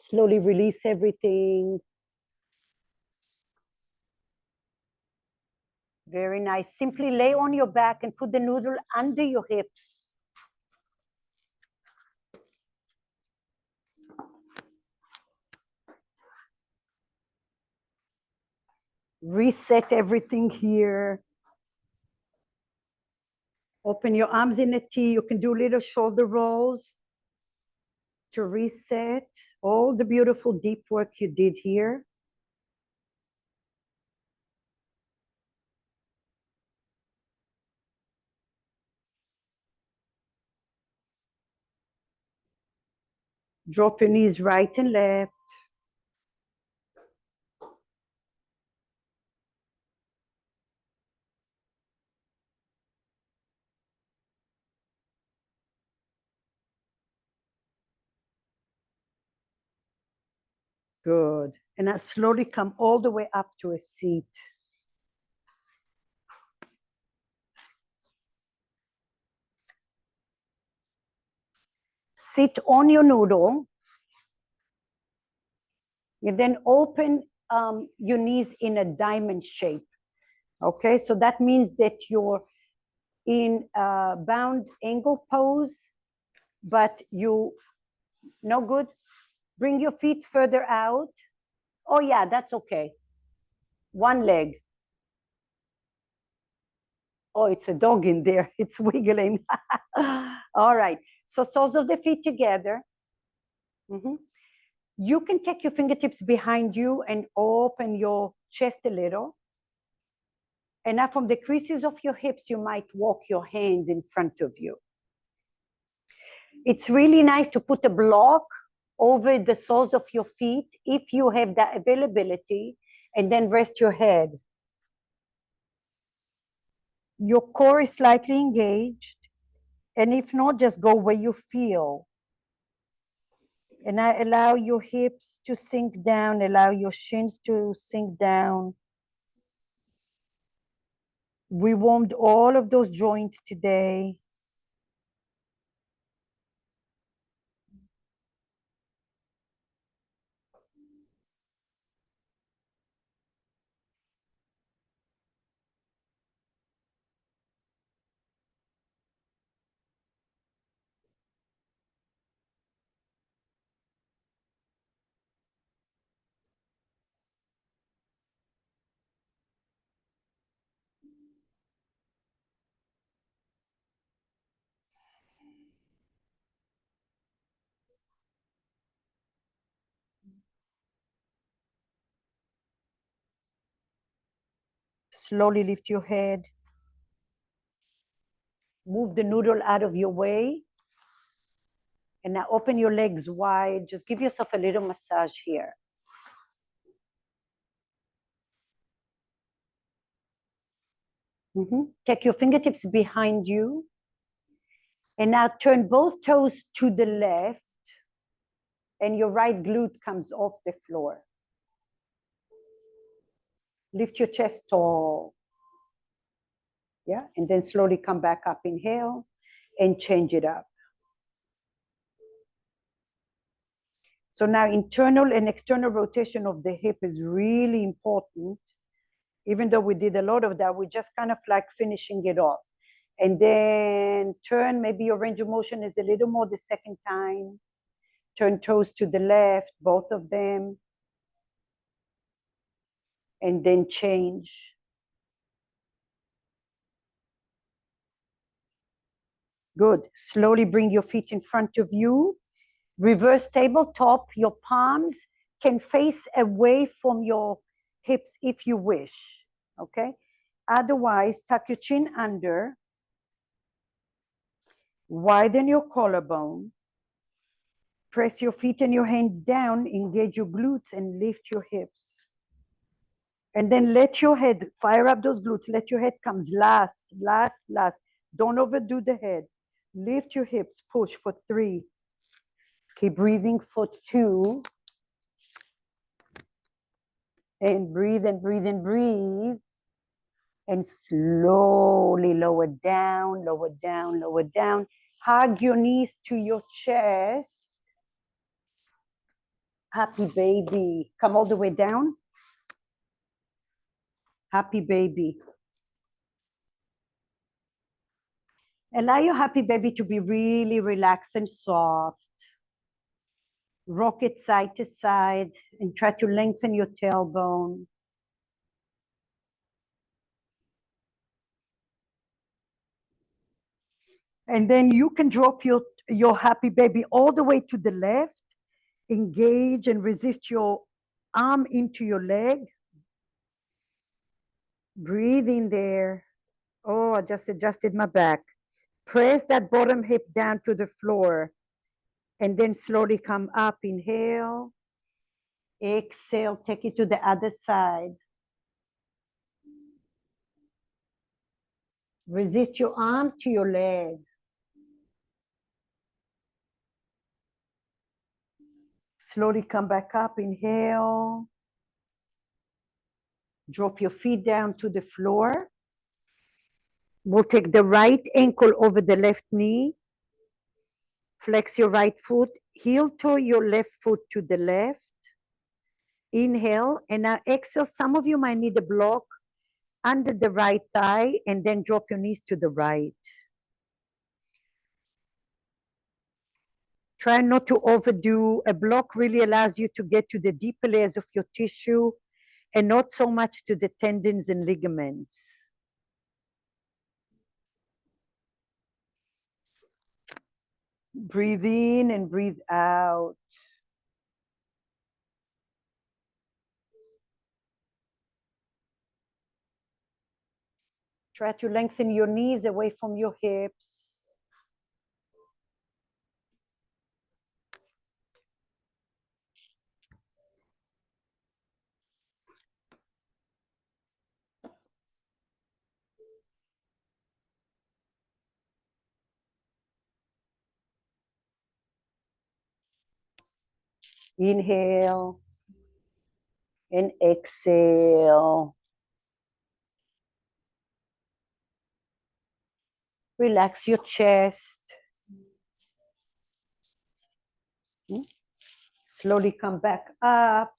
Slowly release everything. Very nice. Simply lay on your back and put the noodle under your hips. Reset everything here. Open your arms in a T. You can do little shoulder rolls to reset all the beautiful deep work you did here. Drop your knees right and left. Good. And now slowly come all the way up to a seat. Sit on your noodle. You then open your knees in a diamond shape. Okay, so that means that you're in a bound angle pose, but you, no good. Bring your feet further out. Oh yeah, that's okay. One leg. Oh, it's a dog in there. It's wiggling. All right. So soles of the feet together. Mm-hmm. You can take your fingertips behind you and open your chest a little. And now from the creases of your hips, you might walk your hands in front of you. It's really nice to put a block over the soles of your feet if you have that availability, and then rest your head. Your core is slightly engaged, and if not, just go where you feel. And I allow your hips to sink down, allow your shins to sink down. We warmed all of those joints today. Slowly lift your head. Move the noodle out of your way. And now open your legs wide. Just give yourself a little massage here. Mm-hmm. Take your fingertips behind you. And now turn both toes to the left. And your right glute comes off the floor. Lift your chest tall. Yeah, and then slowly come back up. Inhale and change it up. So now internal and external rotation of the hip is really important. Even though we did a lot of that, we're just kind of like finishing it off. And then turn, maybe your range of motion is a little more the second time. Turn toes to the left, both of them. And then change. Good. Slowly bring your feet in front of you. Reverse tabletop. Your palms can face away from your hips if you wish. Okay? Otherwise, tuck your chin under. Widen your collarbone. Press your feet and your hands down. Engage your glutes and lift your hips. And then let your head, fire up those glutes. Let your head come last, last, last. Don't overdo the head. Lift your hips, push for 3. Keep breathing for 2. And breathe and breathe and breathe. And slowly lower down, lower down, lower down. Hug your knees to your chest. Happy baby. Come all the way down. Happy baby. Allow your happy baby to be really relaxed and soft. Rock it side to side and try to lengthen your tailbone. And then you can drop your happy baby all the way to the left. Engage and resist your arm into your leg. Breathe in there. Oh, I just adjusted my back. Press that bottom hip down to the floor and then slowly come up. Inhale. Exhale, take it to the other side. Resist your arm to your leg. Slowly come back up. Inhale. Drop your feet down to the floor. We'll take the right ankle over the left knee. Flex your right foot. Heel toe your left foot to the left. Inhale, and now exhale. Some of you might need a block under the right thigh, and then drop your knees to the right. Try not to overdo. A block really allows you to get to the deeper layers of your tissue and not so much to the tendons and ligaments. Breathe in and breathe out. Try to lengthen your knees away from your hips. Inhale and exhale. Relax your chest. Slowly come back up.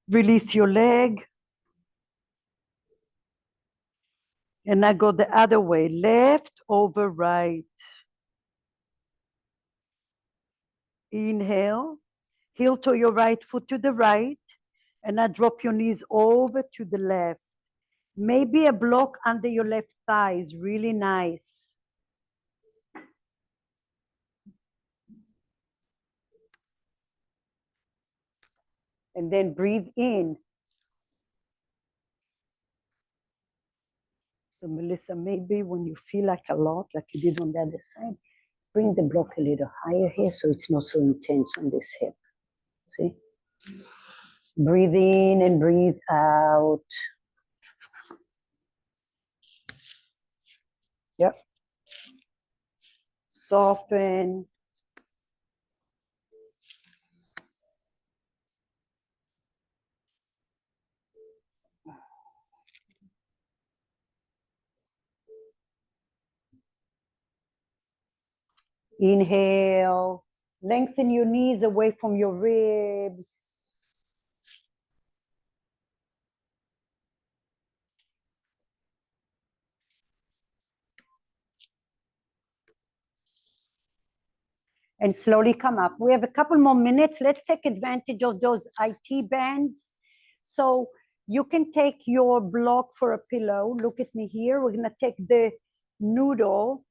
Release your leg. And now go the other way, left over right. Inhale, heel toe your right foot to the right, and now drop your knees over to the left. Maybe a block under your left thigh is really nice. And then breathe in. So Melissa, maybe when you feel like a lot, like you did on the other side, bring the block a little higher here so it's not so intense on this hip. See? Breathe in and breathe out. Yep. Soften. Inhale, lengthen your knees away from your ribs. And slowly come up. We have a couple more minutes. Let's take advantage of those IT bands. So you can take your block for a pillow. Look at me here. We're gonna take the noodle,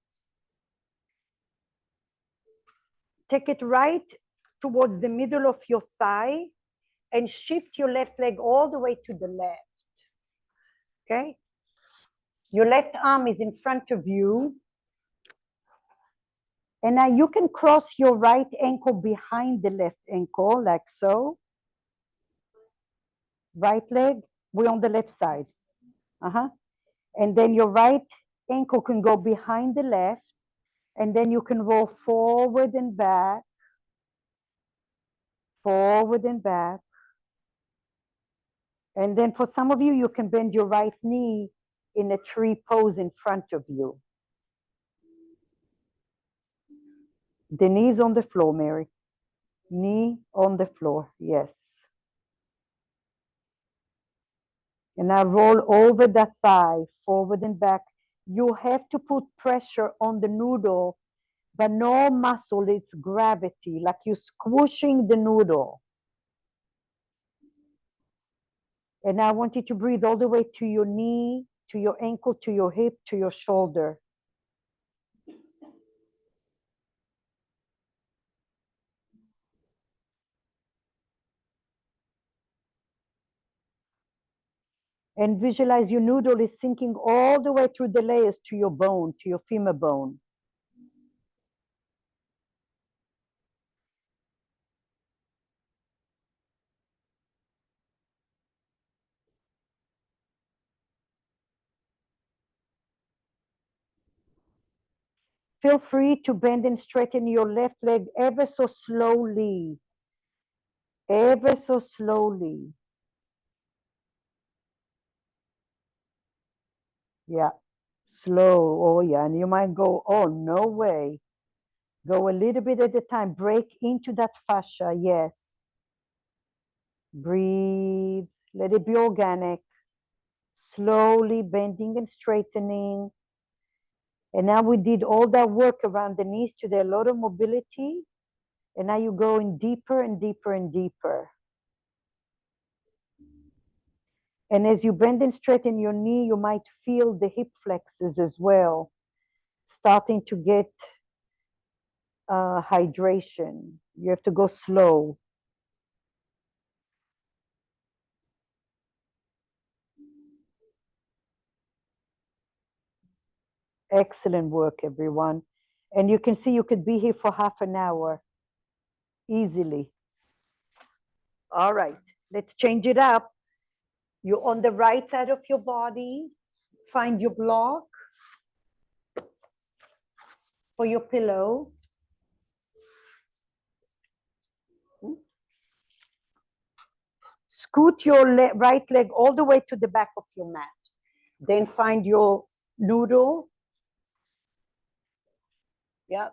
take it right towards the middle of your thigh and shift your left leg all the way to the left, okay? Your left arm is in front of you. And now you can cross your right ankle behind the left ankle, like so. Right leg, we're on the left side. And then your right ankle can go behind the left, and then you can roll forward and back, forward and back. And then for some of you, you can bend your right knee in a tree pose in front of you. The knees on the floor, Mary. Knee on the floor, yes. And now roll over that thigh, forward and back. You have to put pressure on the noodle, but no muscle, it's gravity, like you're squishing the noodle. And I want you to breathe all the way to your knee, to your ankle, to your hip, to your shoulder. And visualize your noodle is sinking all the way through the layers to your bone, to your femur bone. Feel free to bend and straighten your left leg ever so slowly. Ever so slowly. Yeah, slow. Oh, yeah. And you might go, oh, no way. Go a little bit at a time. Break into that fascia. Yes. Breathe. Let it be organic. Slowly bending and straightening. And now we did all that work around the knees today, a lot of mobility. And now you're going deeper and deeper and deeper. And as you bend and straighten your knee, you might feel the hip flexors as well, starting to get hydration. You have to go slow. Excellent work, everyone. And you can see you could be here for half an hour easily. All right, let's change it up. You're on the right side of your body. Find your block for your pillow. Scoot your right leg all the way to the back of your mat. Then find your noodle. Yeah.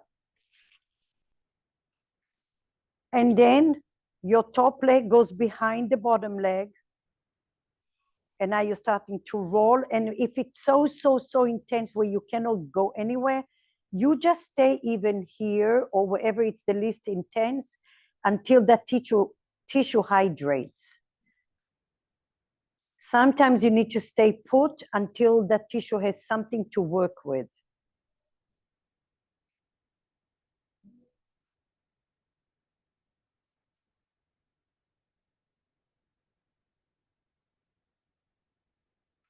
And then your top leg goes behind the bottom leg. And now you're starting to roll. And if it's so intense where you cannot go anywhere, you just stay even here or wherever it's the least intense until that tissue hydrates. Sometimes you need to stay put until that tissue has something to work with.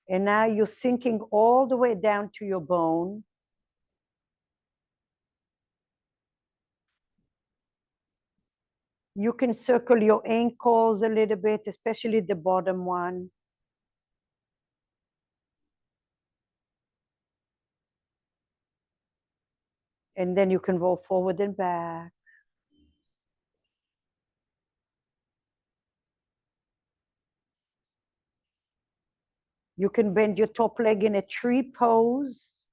And now you're sinking all the way down to your bone. You can circle your ankles a little bit, especially the bottom one. And then you can roll forward and back. You can bend your top leg in a tree pose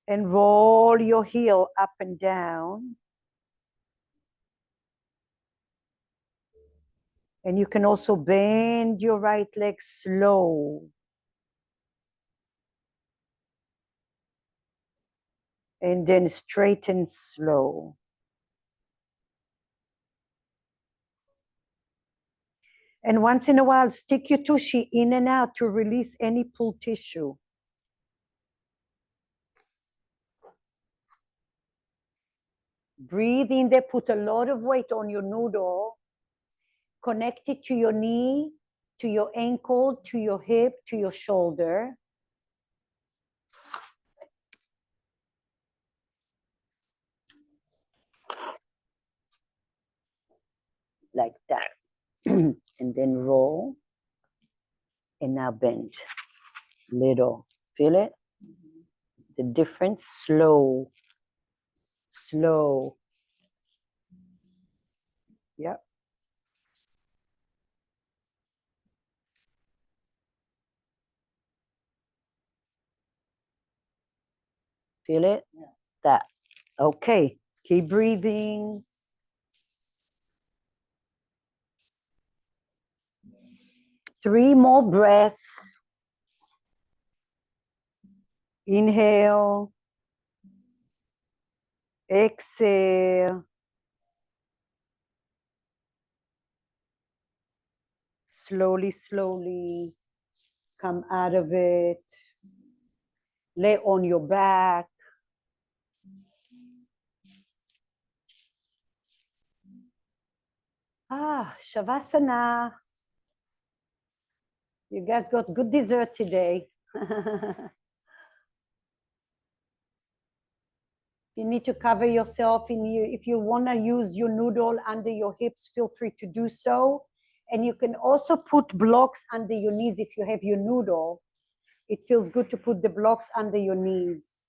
and roll your heel up and down. And you can also bend your right leg slow. And then straighten slow. And once in a while, stick your tushy in and out to release any pull tissue. Breathe in there, put a lot of weight on your noodle. Connect it to your knee, to your ankle, to your hip, to your shoulder. Like that. And then roll. And now bend. Little. Feel it? The difference? Slow. Slow. Yep. Feel it? Yeah. that. Okay, keep breathing. Three more breaths. Inhale. Exhale. Slowly, slowly come out of it. Lay on your back. Shavasana. You guys got good dessert today. You need to cover yourself. If you want to use your noodle under your hips, feel free to do so. And you can also put blocks under your knees if you have your noodle. It feels good to put the blocks under your knees.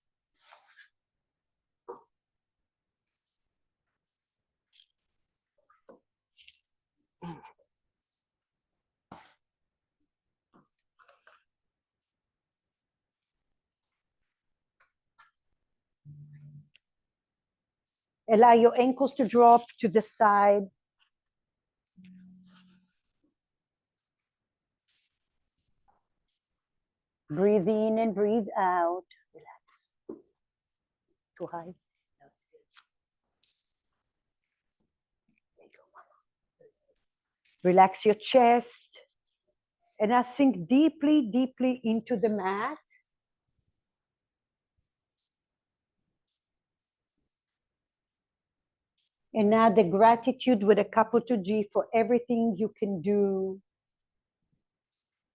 Allow your ankles to drop to the side. Breathe in and breathe out. Relax. Too high? No, it's good. There you go, Mama. Relax your chest. And now sink deeply, deeply into the mat. And now the gratitude with a capital G for everything you can do.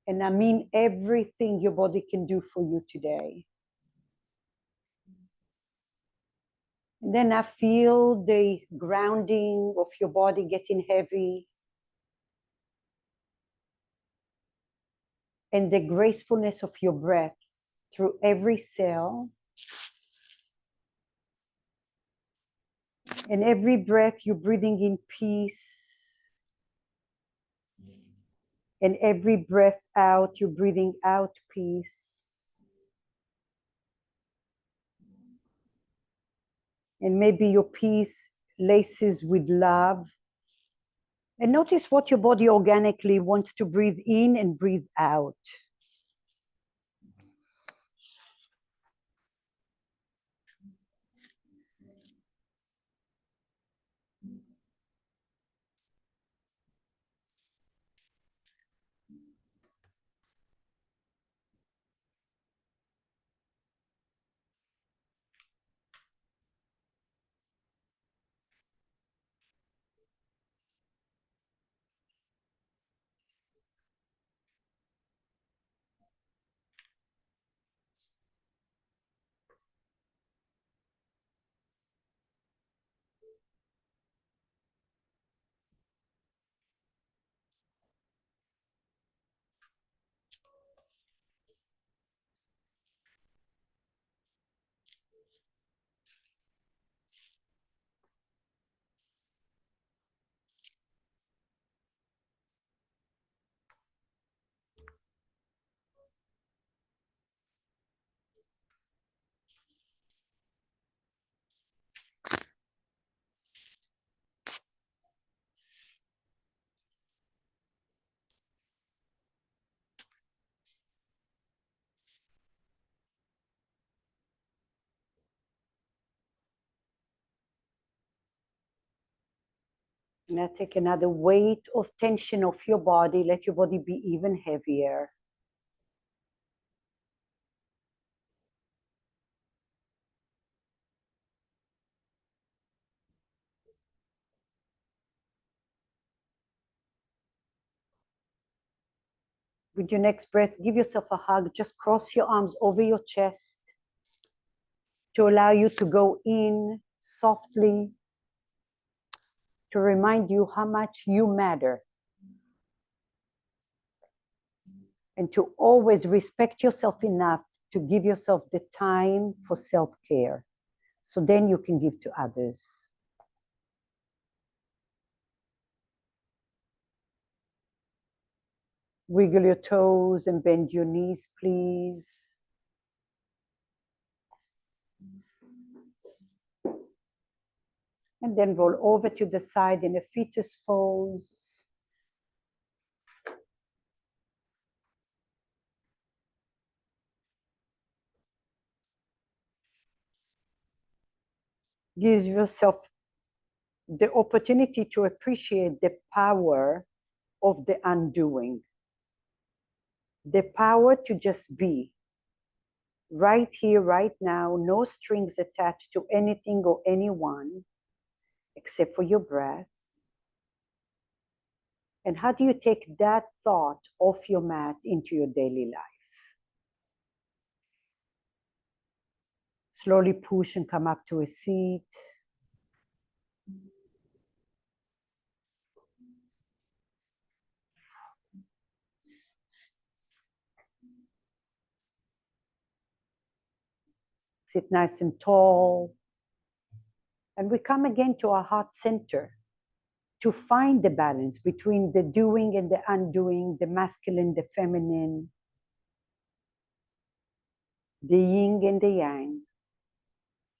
And I mean everything your body can do for you today. And then I feel the grounding of your body getting heavy. And the gracefulness of your breath through every cell. And every breath you're breathing in peace. And every breath out, you're breathing out peace. And maybe your peace laces with love. And notice what your body organically wants to breathe in and breathe out. Now take another weight of tension of your body. Let your body be even heavier. With your next breath, give yourself a hug. Just cross your arms over your chest to allow you to go in softly, to remind you how much you matter. And to always respect yourself enough to give yourself the time for self-care. So then you can give to others. Wiggle your toes and bend your knees, please. And then roll over to the side in a fetus pose. Give yourself the opportunity to appreciate the power of the undoing. The power to just be right here, right now, no strings attached to anything or anyone except for your breath. And how do you take that thought off your mat into your daily life? Slowly push and come up to a seat. Sit nice and tall. And we come again to our heart center to find the balance between the doing and the undoing, the masculine, the feminine, the yin and the yang,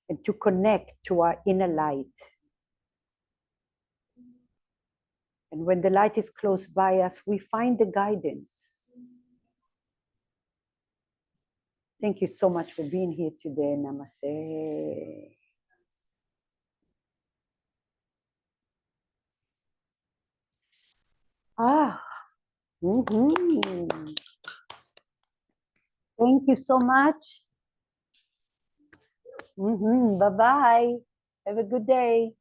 and to connect to our inner light. And when the light is close by us, we find the guidance. Thank you so much for being here today. Namaste. Thank you so much. Bye-bye. Have a good day.